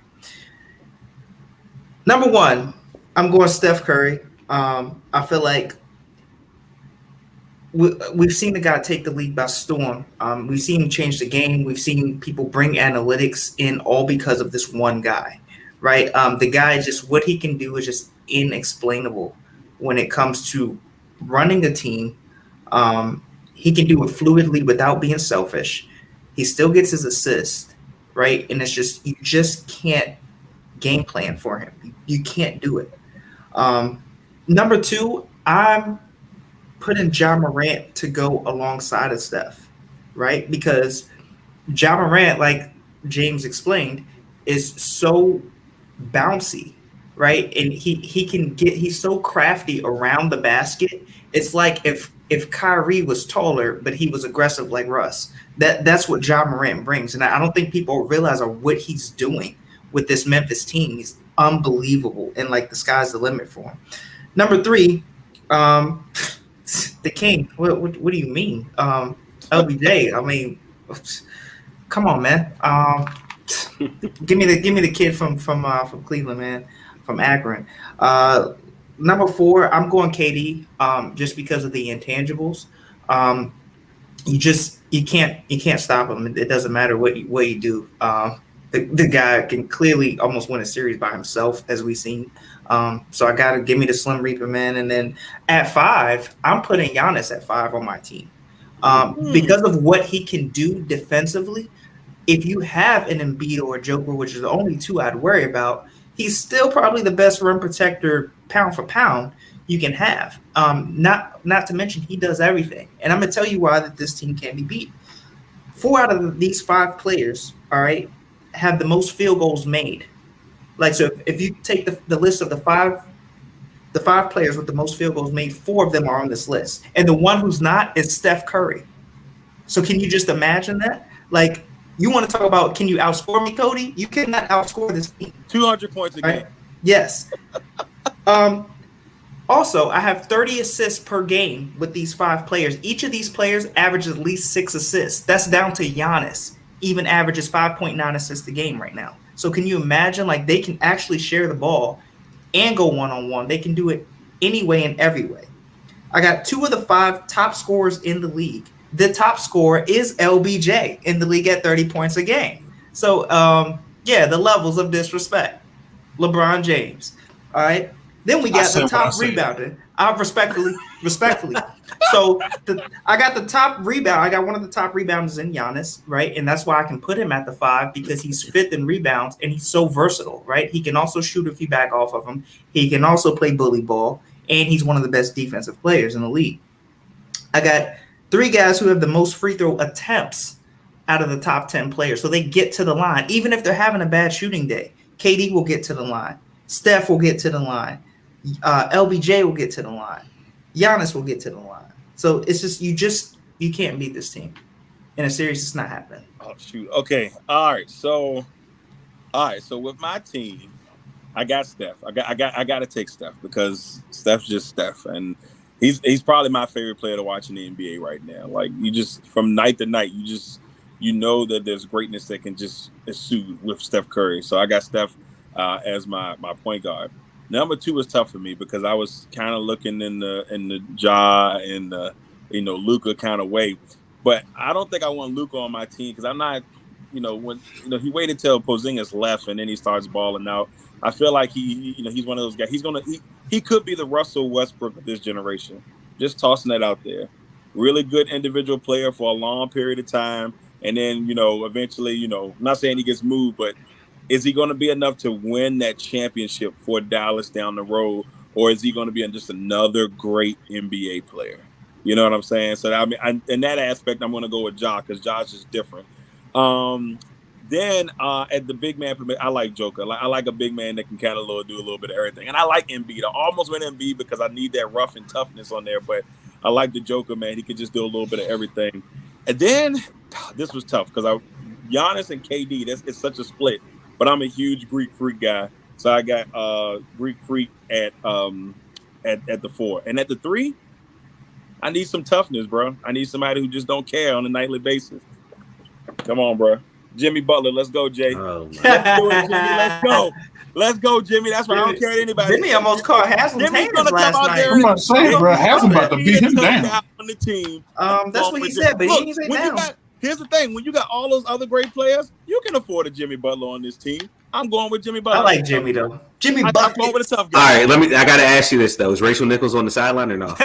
Number 1, I'm going Steph Curry. I feel like we've seen the guy take the league by storm. We've seen him change the game. We've seen people bring analytics in all because of this one guy, right? The guy, just what he can do is just inexplainable when it comes to running a team. He can do it fluidly without being selfish. He still gets his assist, right? And it's just, you just can't game plan for him. You can't do it. Number 2, I'm putting John Morant to go alongside of Steph, right? Because John Morant, like James explained, is so bouncy, right? And he's so crafty around the basket. It's like if Kyrie was taller, but he was aggressive like Russ. That's what John Morant brings. And I don't think people realize what he's doing with this Memphis team. He's unbelievable, and like the sky's the limit for him. Number 3, the King. What do you mean? LBJ. I mean, come on, man. Give me the kid from Cleveland, man, from Akron. Number 4, I'm going KD. Just because of the intangibles. You can't stop him. It doesn't matter what you do. The guy can clearly almost win a series by himself, as we've seen. So I got to give me the Slim Reaper, man. And then at 5, I'm putting Giannis at 5 on my team. Because of what he can do defensively. If you have an Embiid or a Joker, which is the only 2 I'd worry about, he's still probably the best rim protector pound for pound you can have. Not to mention he does everything. And I'm gonna tell you why that this team can't be beat. 4 out of these 5 players, all right, have the most field goals made. Like, so if you take the list of the five players with the most field goals made, 4 of them are on this list. And the one who's not is Steph Curry. So can you just imagine that? Like, you want to talk about, can you outscore me, Cody? You cannot outscore this team. 200 points a game. Right? Yes. Also, I have 30 assists per game with these 5 players. Each of these players averages at least 6 assists. That's down to Giannis, even averages 5.9 assists a game right now. So can you imagine, like, they can actually share the ball and go one-on-one. They can do it any way and every way. I got 2 of the 5 top scorers in the league. The top scorer is LBJ in the league at 30 points a game. So, the levels of disrespect. LeBron James. All right. Then we got the top rebounder. Respectfully. So I got the top rebound. I got one of the top rebounders in Giannis, right? And that's why I can put him at the 5 because he's 5th in rebounds and he's so versatile, right? He can also shoot if you back off of him. He can also play bully ball, and he's one of the best defensive players in the league. I got 3 guys who have the most free throw attempts out of the top 10 players. So they get to the line. Even if they're having a bad shooting day, KD will get to the line. Steph will get to the line. LBJ will get to the line. Giannis will get to the line. So it's just you can't beat this team in a series. It's not happening. Oh shoot. Okay. All right. So with my team, I got Steph. I got to take Steph because Steph's just Steph, and he's probably my favorite player to watch in the NBA right now. Like, you just, from night to night, you know that there's greatness that can just ensue with Steph Curry. So I got Steph as my point guard. Number 2 is tough for me because I was kind of looking in the Ja and the Luka kind of way, but I don't think I want Luka on my team because I'm not, when he waited till Porzingis left and then he starts balling out. I feel like he's one of those guys. He could be the Russell Westbrook of this generation. Just tossing that out there. Really good individual player for a long period of time, and then eventually, I'm not saying he gets moved, but is he going to be enough to win that championship for Dallas down the road, or is he going to be just another great NBA player? You know what I'm saying? So in that aspect, I'm going to go with Ja because Ja's just different. Then at the big man, I like Joker. I like a big man that can kind of do a little bit of everything. And I like Embiid. I almost went Embiid because I need that rough and toughness on there. But I like the Joker, man. He could just do a little bit of everything. And then this was tough because Giannis and KD, it's such a split. But I'm a huge Greek Freak guy. So I got Greek Freak at the 4. And at the 3, I need some toughness, bro. I need somebody who just don't care on a nightly basis. Come on, bro. Jimmy Butler, let's go, Jay. Oh, let's do it, Jimmy. Let's go. Let's go, Jimmy. That's why I don't care what anybody. Jimmy almost caught Haslam Taylor last night. I'm about to say, bro, Haslam about to beat him down. On the team. That's what he said, but he didn't say down. Here's the thing: when you got all those other great players, you can afford a Jimmy Butler on this team. I'm going with Jimmy Butler. I like Jimmy though. Jimmy Butler. I'm going with a tough guy. All right, I got to ask you this though: is Rachel Nichols on the sideline or no?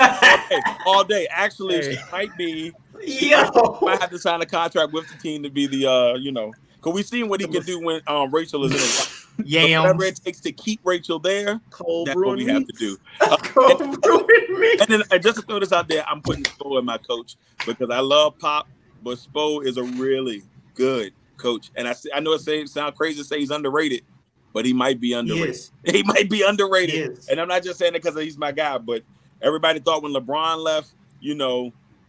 All day. Actually, she might be. Yo, I have to sign a contract with the team to be the because we've seen what he can do when Rachel is in it. Yams. Whatever it takes to keep Rachel there, that's what we have to do. And just to throw this out there, I'm putting Spo in my coach because I love Pop, but Spo is a really good coach. And I know it sounds crazy to say he's underrated, but he might be underrated. He might be underrated. And I'm not just saying it because he's my guy, but everybody thought when LeBron left,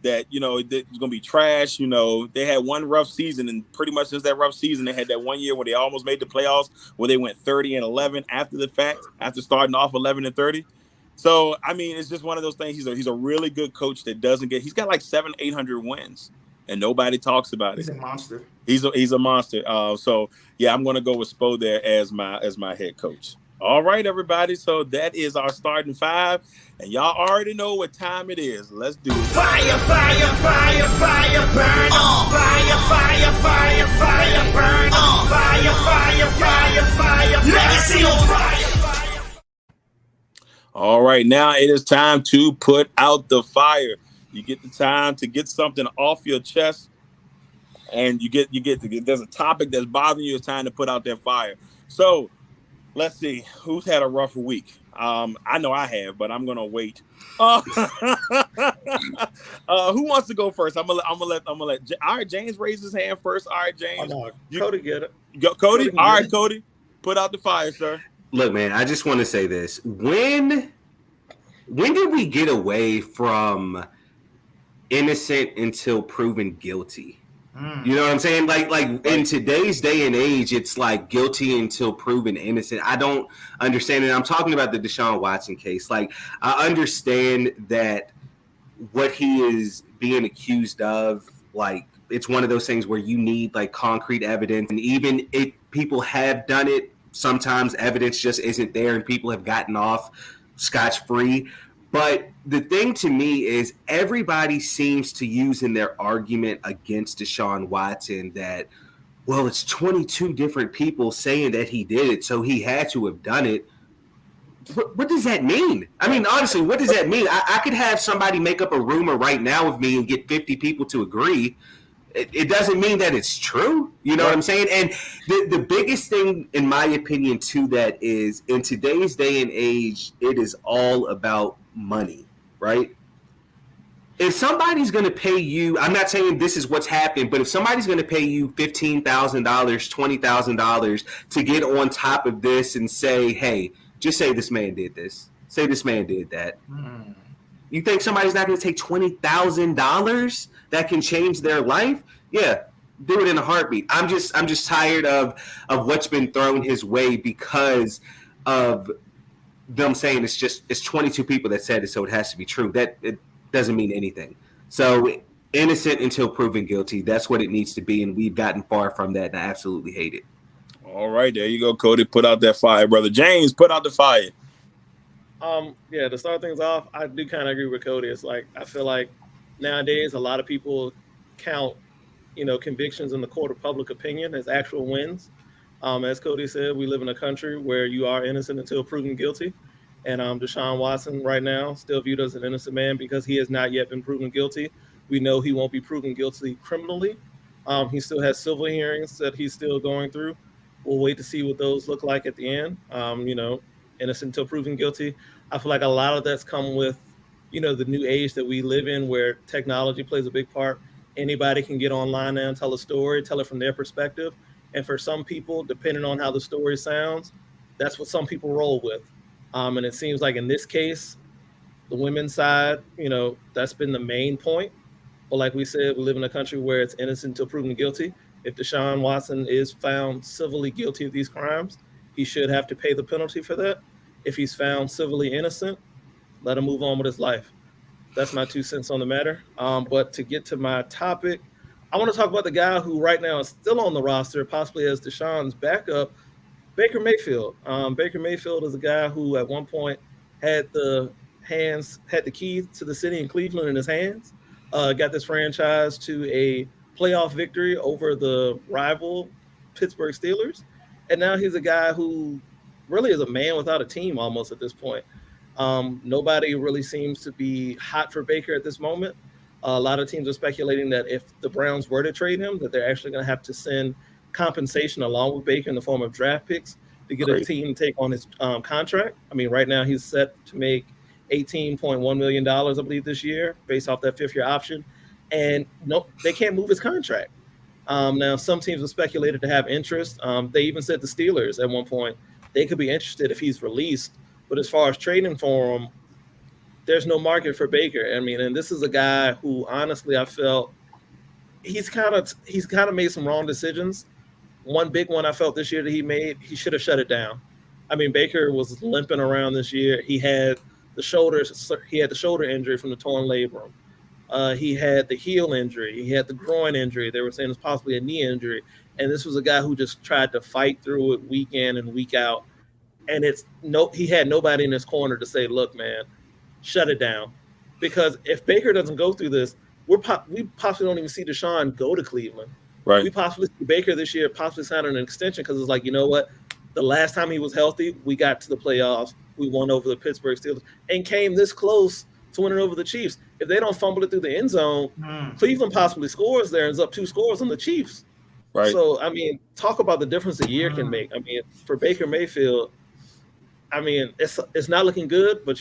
that it's gonna be trash. They had one rough season, and pretty much since that rough season, they had that one year where they almost made the playoffs, where they went 30-11 after the fact, after starting off 11-30. So I mean, it's just one of those things. He's a really good coach that doesn't get. He's got like 700-800 wins, and nobody talks about it. He's a monster. He's a monster. So yeah, I'm gonna go with Spo there as my head coach. All right, everybody. So that is our starting 5. And y'all already know what time it is. Let's do it. Fire, fire, fire, fire, burn on. Fire, fire, fire, fire, burn on. Fire, fire, fire, fire, legacy on fire. All right, now it is time to put out the fire. You get the time to get something off your chest, and you get there's a topic that's bothering you. It's time to put out that fire. So Let's see who's had a rough week. I know I have, but I'm gonna wait. Who wants to go first? I'm gonna let. All right, James raised his hand first. All right, James. Oh, no. Cody get it. Go, Cody. All right, Cody. Put out the fire, sir. Look, man, I just want to say this. When did we get away from innocent until proven guilty? You know what I'm saying? Like in today's day and age, it's like guilty until proven innocent. I don't understand it. I'm talking about the Deshaun Watson case. Like, I understand that what he is being accused of, like, it's one of those things where you need like concrete evidence. And even if people have done it, sometimes evidence just isn't there and people have gotten off scotch-free. But the thing to me is everybody seems to use in their argument against Deshaun Watson that, well, it's 22 different people saying that he did it, so he had to have done it. What does that mean? I mean, honestly, what does that mean? I could have somebody make up a rumor right now of me and get 50 people to agree. It doesn't mean that it's true. You know what I'm saying? And the biggest thing, in my opinion, to that is in today's day and age, it is all about money, right? If somebody's going to pay you, I'm not saying this is what's happened, but if somebody's going to pay you $15,000, $20,000 to get on top of this and say, hey, just say this man did this, say this man did that. You think somebody's not going to take $20,000 that can change their life? Yeah, do it in a heartbeat. I'm just tired of what's been thrown his way because of them saying it's 22 people that said it, so it has to be true. That it doesn't mean anything. So innocent until proven guilty. That's what it needs to be, and we've gotten far from that, and I absolutely hate it. All right, there you go, Cody. Put out that fire, brother. James, put out the fire. Yeah, to start things off, I do kind of agree with Cody. It's like I feel like nowadays a lot of people count, convictions in the court of public opinion as actual wins. As Cody said, we live in a country where you are innocent until proven guilty. And Deshaun Watson right now still viewed as an innocent man because he has not yet been proven guilty. We know he won't be proven guilty criminally. He still has civil hearings that he's still going through. We'll wait to see what those look like at the end. Innocent until proven guilty. I feel like a lot of that's come with, the new age that we live in where technology plays a big part. Anybody can get online now and tell a story, tell it from their perspective. And for some people, depending on how the story sounds, that's what some people roll with. And it seems like in this case, the women's side, that's been the main point. But like we said, we live in a country where it's innocent until proven guilty. If Deshaun Watson is found civilly guilty of these crimes, he should have to pay the penalty for that. If he's found civilly innocent, let him move on with his life. That's my 2 cents on the matter. But to get to my topic, I want to talk about the guy who right now is still on the roster, possibly as Deshaun's backup, Baker Mayfield. Baker Mayfield is a guy who at one point had the keys to the city in Cleveland in his hands, got this franchise to a playoff victory over the rival Pittsburgh Steelers. And now he's a guy who really is a man without a team almost at this point. Nobody really seems to be hot for Baker at this moment. A lot of teams are speculating that if the Browns were to trade him, that they're actually going to have to send compensation along with Baker in the form of draft picks to get a team to take on his contract. I mean, right now he's set to make $18.1 million, I believe, this year based off that fifth-year option. And no, they can't move his contract. Now, some teams have speculated to have interest. They even said the Steelers at one point, they could be interested if he's released. But as far as trading for him, there's no market for Baker. I mean, and this is a guy who, honestly, I felt he's kind of made some wrong decisions. One big one I felt this year that he made, he should have shut it down. I mean, Baker was limping around this year. He had the shoulder injury from the torn labrum. He had the heel injury. He had the groin injury. They were saying it's possibly a knee injury. And this was a guy who just tried to fight through it week in and week out. And he had nobody in his corner to say, look, man, shut it down. Because if Baker doesn't go through this, we possibly don't even see Deshaun go to Cleveland. Right. We possibly see Baker this year possibly signing an extension because it's like, you know what? The last time he was healthy, we got to the playoffs. We won over the Pittsburgh Steelers and came this close to winning over the Chiefs. If they don't fumble it through the end zone, Cleveland possibly scores there and is up 2 scores on the Chiefs. Right. So, I mean, talk about the difference a year can make. I mean, for Baker Mayfield, I mean, it's not looking good, but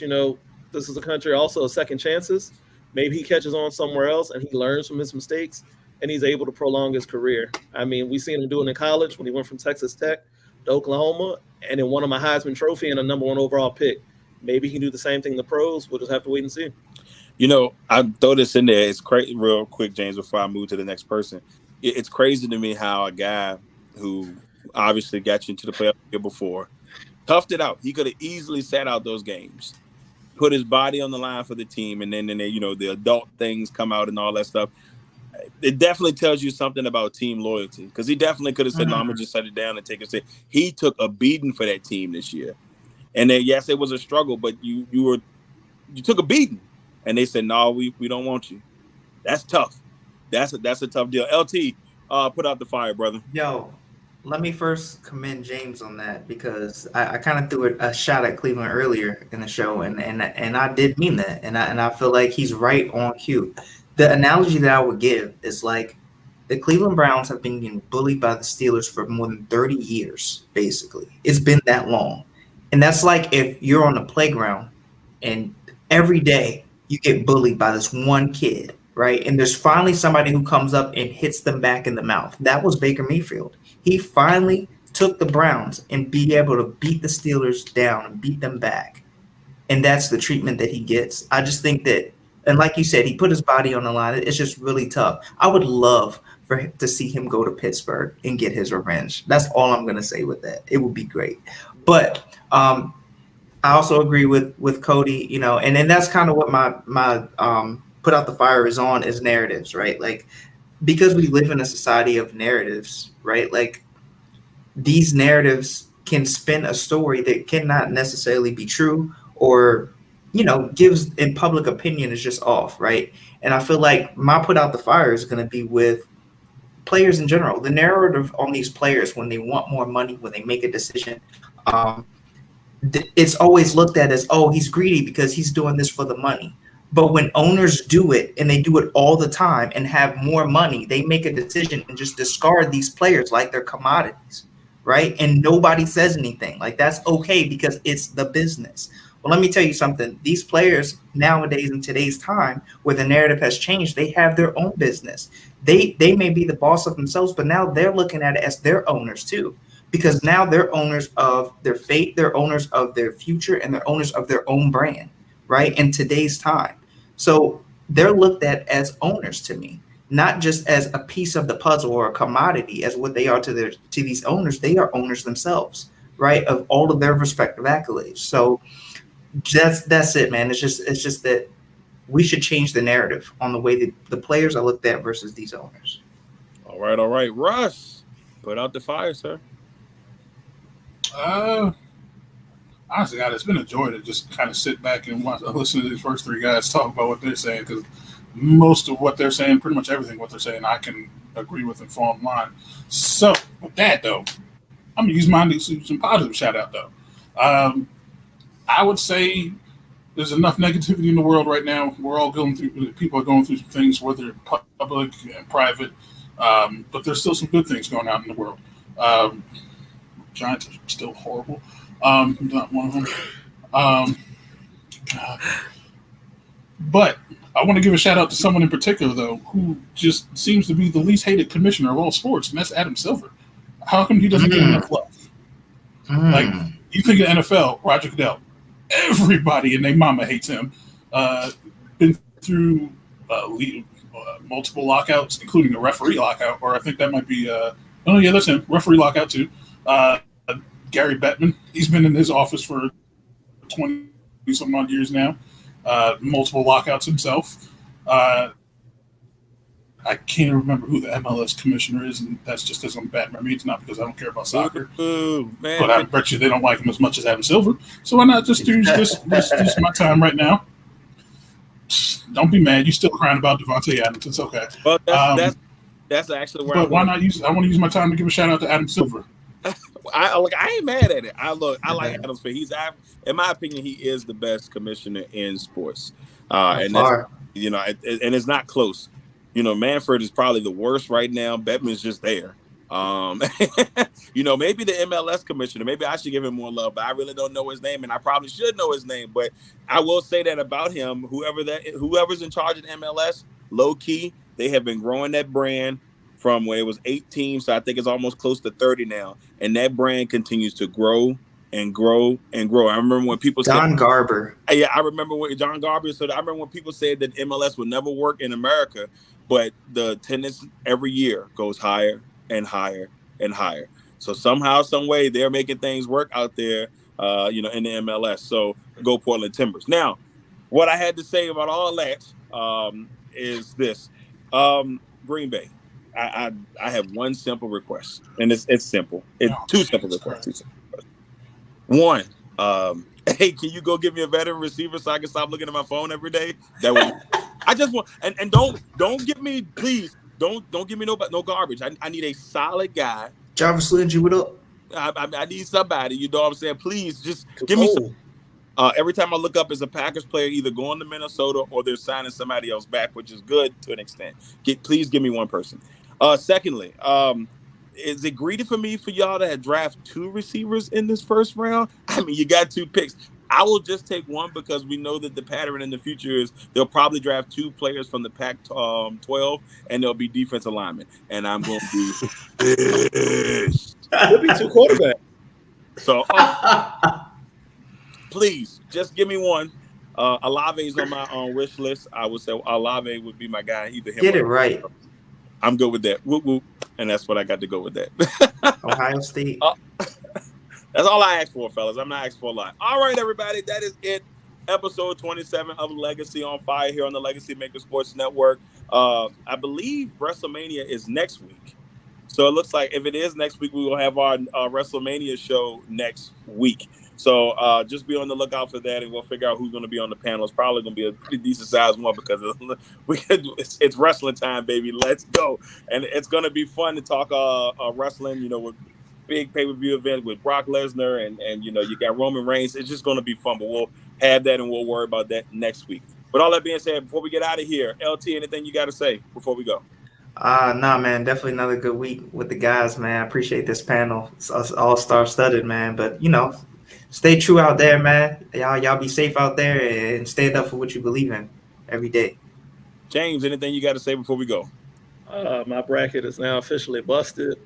this is a country also of second chances. Maybe he catches on somewhere else and he learns from his mistakes and he's able to prolong his career. I mean, we seen him do it in college when he went from Texas Tech to Oklahoma and then won him a Heisman Trophy and a #1 overall pick. Maybe he can do the same thing in the pros. We'll just have to wait and see. I throw this in there. It's crazy, real quick, James, before I move to the next person. It's crazy to me how a guy who obviously got you into the playoff year before toughed it out. He could have easily sat out those games, put his body on the line for the team, and then the adult things come out and all that stuff. It definitely tells you something about team loyalty, because he definitely could have said, "No, I'm gonna just set it down and take a sit." He took a beating for that team this year, and then yes, it was a struggle, but you took a beating, and they said, "No, we don't want you." That's tough. That's a tough deal. LT, put out the fire, brother. Yo, let me first commend James on that, because I kind of threw a shot at Cleveland earlier in the show, and I did mean that, and I feel like he's right on cue. The analogy that I would give is like the Cleveland Browns have been getting bullied by the Steelers for more than 30 years, basically. It's been that long. And that's like if you're on the playground and every day you get bullied by this one kid, right? And there's finally somebody who comes up and hits them back in the mouth. That was Baker Mayfield. He finally took the Browns and be able to beat the Steelers down and beat them back. And that's the treatment that he gets. I just think that, and like you said, he put his body on the line. It's just really tough. I would love to see him go to Pittsburgh and get his revenge. That's all I'm going to say with that. It would be great. But I also agree with Cody, and then that's kind of what my put out the fire is on, is narratives, right? Like, because we live in a society of narratives, right? Like, these narratives can spin a story that cannot necessarily be true, or gives in public opinion is just off, right? And I feel like my put out the fire is going to be with players in general. The narrative on these players when they want more money, when they make a decision, it's always looked at as, oh, he's greedy because he's doing this for the money. But when owners do it, and they do it all the time and have more money, they make a decision and just discard these players like they're commodities, right? And nobody says anything. Like, that's okay because it's the business. Well, let me tell you something. These players nowadays, in today's time, where the narrative has changed, they have their own business. They may be the boss of themselves, but now they're looking at it as their owners too, because now they're owners of their fate, they're owners of their future, and they're owners of their own brand, right? In today's time. So they're looked at as owners to me, not just as a piece of the puzzle or a commodity, as what they are to these owners. They are owners themselves, right? Of all of their respective accolades. So that's it, man. It's just that we should change the narrative on the way that the players are looked at versus these owners. All right. Russ, put out the fire, sir. Honestly, God, it's been a joy to just kind of sit back and listen to these first three guys talk about what they're saying, because most of what they're saying, pretty much everything what they're saying, I can agree with and fall in line. So with that, though, I'm gonna use mine to do some positive shout out, though. I would say there's enough negativity in the world right now. People are going through some things, whether public and private, but there's still some good things going on in the world. Giants are still horrible. Not one of them. But I want to give a shout out to someone in particular, though, who just seems to be the least hated commissioner of all sports, and that's Adam Silver. How come he doesn't get enough love? Like, you think of NFL, Roger Goodell, everybody and their mama hates him. Been through multiple lockouts, including a referee lockout, or I think that might be that's him, referee lockout too. Gary Bettman, he's been in his office for 20-some odd years now. Multiple lockouts himself. I can't remember who the MLS commissioner is, and that's just because I'm bad memory. It's not because I don't care about soccer. But I bet you they don't like him as much as Adam Silver. So why not just use this my time right now? Don't be mad. You're still crying about Devontae Adams. It's okay. Well, that's actually where. But why not use? I want to use my time to give a shout out to Adam Silver. I ain't mad at it. I like Adams, but in my opinion, he is the best commissioner in sports. And that's, and it's not close. Manfred is probably the worst right now. Bettman's just there. Maybe the MLS commissioner. Maybe I should give him more love, but I really don't know his name, and I probably should know his name. But I will say that about him, whoever's in charge of MLS, low key, they have been growing that brand from when it was 8 teams, so I think it's almost close to 30 now, and that brand continues to grow and grow and grow. I remember when people John Garber. Yeah, I remember when John Garber. So I remember when people said that MLS would never work in America, but the attendance every year goes higher and higher and higher. So somehow, some way, they're making things work out there, in the MLS. So go Portland Timbers. Now, what I had to say about all that is this: Green Bay. I have one simple request, and it's simple. Two simple requests. One, hey, can you go give me a veteran receiver so I can stop looking at my phone every day? That way, I just want and don't give me, please don't give me no garbage. I need a solid guy. Jarvis Landry, what up? I need somebody. You know what I'm saying? Please just give me some. Every time I look up, as a Packers player either going to Minnesota or they're signing somebody else back, which is good to an extent. Please give me one person. Secondly, is it greedy for y'all to draft 2 receivers in this first round? I mean, you got 2 picks. I will just take one because we know that the pattern in the future is they'll probably draft 2 players from the Pac-12 and they'll be defensive linemen. And I'm going to be pissed. There'll be 2 quarterbacks. So, please, just give me one. Olave's on my wish list. I would say Olave would be my guy. Either him Get it right. I'm good with that. Whoop, whoop. And that's what I got to go with that. Ohio State. That's all I asked for, fellas. I'm not asking for a lot. All right, everybody. That is it. Episode 27 of Legacy on Fire here on the Legacy Maker Sports Network. I believe WrestleMania is next week. So it looks like if it is next week, we will have our WrestleMania show next week. So just be on the lookout for that, and we'll figure out who's going to be on the panel. It's probably going to be a pretty decent sized one because it's wrestling time, baby. Let's go. And it's going to be fun to talk wrestling, with big pay-per-view event with Brock Lesnar and you got Roman Reigns. It's just going to be fun, but we'll have that and we'll worry about that next week. But all that being said, before we get out of here, LT, anything you got to say before we go? Nah, man, definitely another good week with the guys, man. I appreciate this panel. It's all-star studded, man. But, stay true out there, man. Y'all be safe out there and stand up for what you believe in every day. James, anything you got to say before we go? My bracket is now officially busted.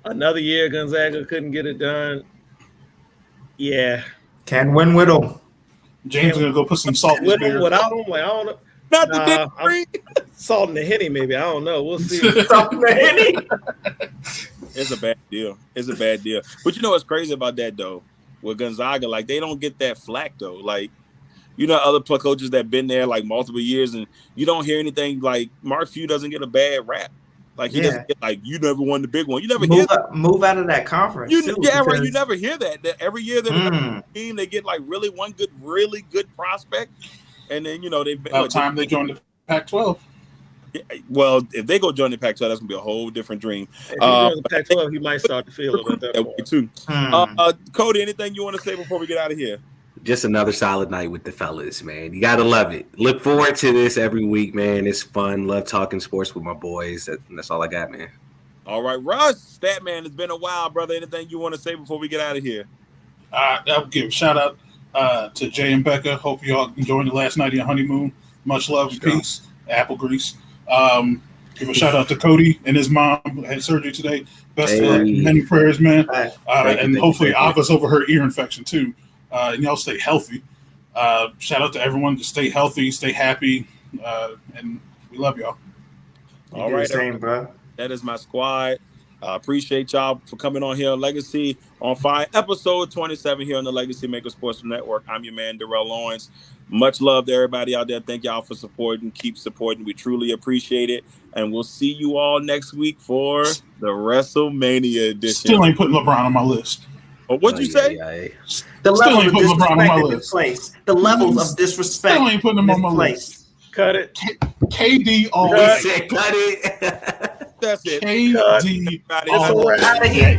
Another year, Gonzaga couldn't get it done. Yeah. Can't win with them. James is going to go put some salt in his beer. Without them, I don't know. Not the salt in the Henny, maybe. I don't know. We'll see. Salt in the Henny. It's a bad deal. But you know what's crazy about that, though? With Gonzaga, they don't get that flack, though. Other coaches that been there, multiple years, and you don't hear anything Mark Few doesn't get a bad rap. He doesn't get, you never won the big one. You never hear that. Move out of that conference. Right. You never hear that. Every year they're the team, they get, really one really good prospect. And then, about time they joined the Pac-12. Yeah, well, if they go join the Pac-12, that's gonna be a whole different dream. If you join the Pac-12, he might start to feel it at that point too. Cody, anything you want to say before we get out of here? Just another solid night with the fellas, man. You gotta love it. Look forward to this every week, man. It's fun. Love talking sports with my boys. That's all I got, man. All right, Russ, Statman, it's been a while, brother. Anything you want to say before we get out of here? I'll give a shout out to Jay and Becca. Hope you all enjoyed the last night of your honeymoon. Much love and peace. Apple grease. Give a shout out to Cody and his mom who had surgery today. Best of luck, many prayers, man. And hopefully Ava's over her ear infection too. And y'all stay healthy. Shout out to everyone to stay healthy, stay happy, and we love y'all. All right, same, bro. That is my squad. Appreciate y'all for coming on here on Legacy on Fire, episode 27 here on the Legacy Maker Sports Network. I'm your man, Darrell Lawrence. Much love to everybody out there. Thank y'all for supporting. Keep supporting. We truly appreciate it. And we'll see you all next week for the WrestleMania edition. Still ain't putting LeBron on my list. What'd you say? The Still levels ain't of putting LeBron on my disrespect list. place. The levels of disrespect. Still ain't putting him on my list. Cut it. KD always Cut it. That's it. KD. It's out of here.